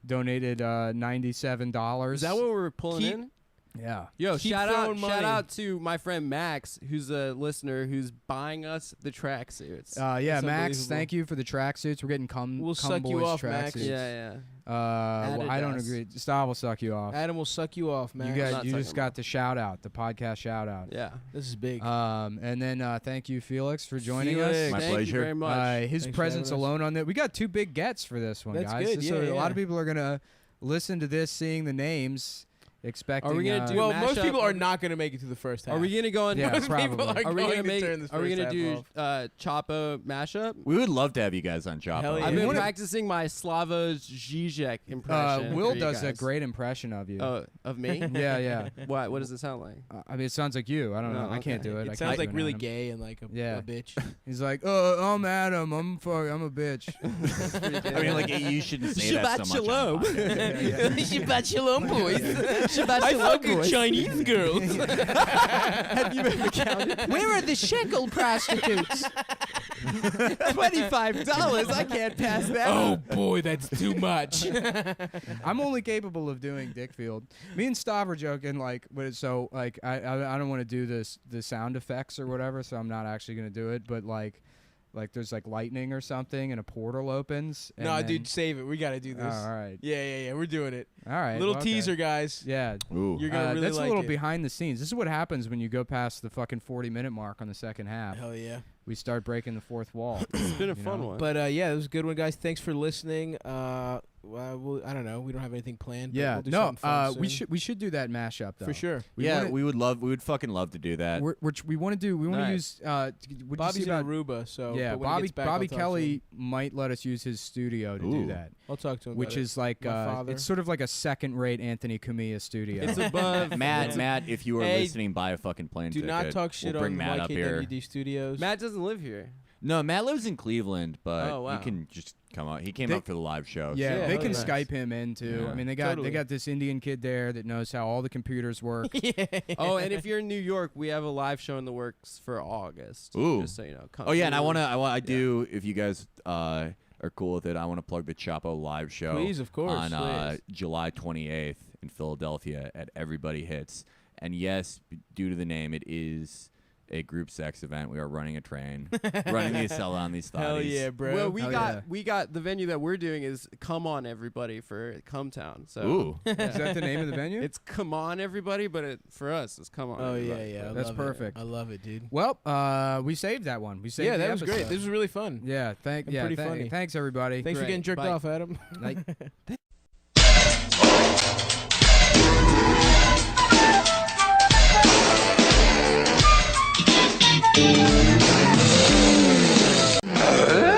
donated $97. Is that what we're pulling Keep- in? Yeah. Yo, Keep shout out throwing money. to my friend Max, who's a listener who's buying us the tracksuits. Yeah, That's Max. unbelievable. Thank you for the tracksuits. We're getting We'll suck you boys off, Max. tracksuits. yeah. Well, I don't Adidas. agree. Stav will suck you off. Adam will suck you off, man. You not got. You sucking just him got off. the shout out, the podcast shout out. Yeah. This is big. And then thank you, Felix, for joining Felix, us. My thank pleasure. you very much. His Thanks for presence having us. alone on that. We got two big gets for this one, That's guys. good, So yeah, a lot yeah. of people are gonna listen to this, seeing the names, expecting. Are we gonna do well, mashup? most people are not going to make it to the first half. Are we gonna go on? Yeah, Most people probably. are Are we going gonna to make? turn this Are we first gonna half do off. Chapo mashup? We would love to have you guys on Chapo. Hell yeah. I've We been wanna- practicing my Slavoj Žižek impression. Will for you does a guys. great impression of you. Oh, of me? Yeah, yeah. What? What does it sound like? I mean, it sounds like you. I don't know. Oh, I can't okay. do it. I It can't sounds do like an really Adam. gay and like Yeah. a bitch. He's like, I'm Adam. I'm a bitch. I mean, like you shouldn't say that so much. on the podcast. Shabbat shalom, boys. Shabbat I shalom, fuck with boys. Chinese girls. Have you ever counted? Where are the shekel prostitutes? $25. I can't pass that. Oh boy, that's too much. I'm only capable of doing Dickfield. Me and Stav are joking, like, but it's so like I don't want to do the sound effects or whatever, so I'm not actually gonna do it. But like there's like lightning or something, and a portal opens. And No, then- dude, save it. We got to do Oh, this. all right, Yeah. We're doing it. all right. Little well, okay. teaser, guys. Yeah. Ooh. You're gonna really that's like a little it. behind the scenes. This is what happens when you go past the fucking 40-minute mark on the second half. Hell yeah. We start breaking the fourth wall. It's been a You fun know? one. But yeah, it was a good one, guys. Thanks for listening. I don't know. We don't have anything planned. But Yeah. we'll do No. something fun We soon. should do that mashup though. for sure. We would fucking love to do that. We want to Nice. use. Would Bobby's you see in about? Aruba, so Yeah, but when he gets back, Bobby I'll talk to Kelly him. might let us use his studio to do Ooh. that, I'll talk to him. which about is like My father. it's sort of like a second-rate Anthony Cumia studio. It's above. Matt, if you are Hey, listening, buy a fucking plane it. Do ticket. not talk shit we'll bring on Matt up here. YKWd Studios. Matt doesn't live here. No, Matt lives in Cleveland, but Oh, wow. he can just come out. He came They- up for the live show. yeah, Yeah, they hell can yeah. Skype him in too. Yeah. I mean, they got Totally. this Indian kid there that knows how all the computers work. Oh, and if you're in New York, we have a live show in the works for August. Ooh. Just so you know. Come Oh yeah, and through. I do. If you guys are cool with it, I want to plug the Chapo live show. Please, of course, on please. July 28th in Philadelphia at Everybody Hits. And yes, due to the name, it is a group sex event. We are running a train, running the Acela on these thotties. Hell yeah, bro. Well, we Hell got yeah. we got the venue that we're doing is Come On Everybody for Come Town. So Ooh. Is that the name of the venue? it's Come On Everybody, but for us it's Come On. Oh Everybody. yeah. I That's love perfect. It. I love it, dude. Well, we saved that one. We saved. Yeah, the that was great. episode. This was really fun. Yeah, pretty funny. Thanks everybody. Thanks for Great. getting jerked Bye. off, Adam. Like- Huh?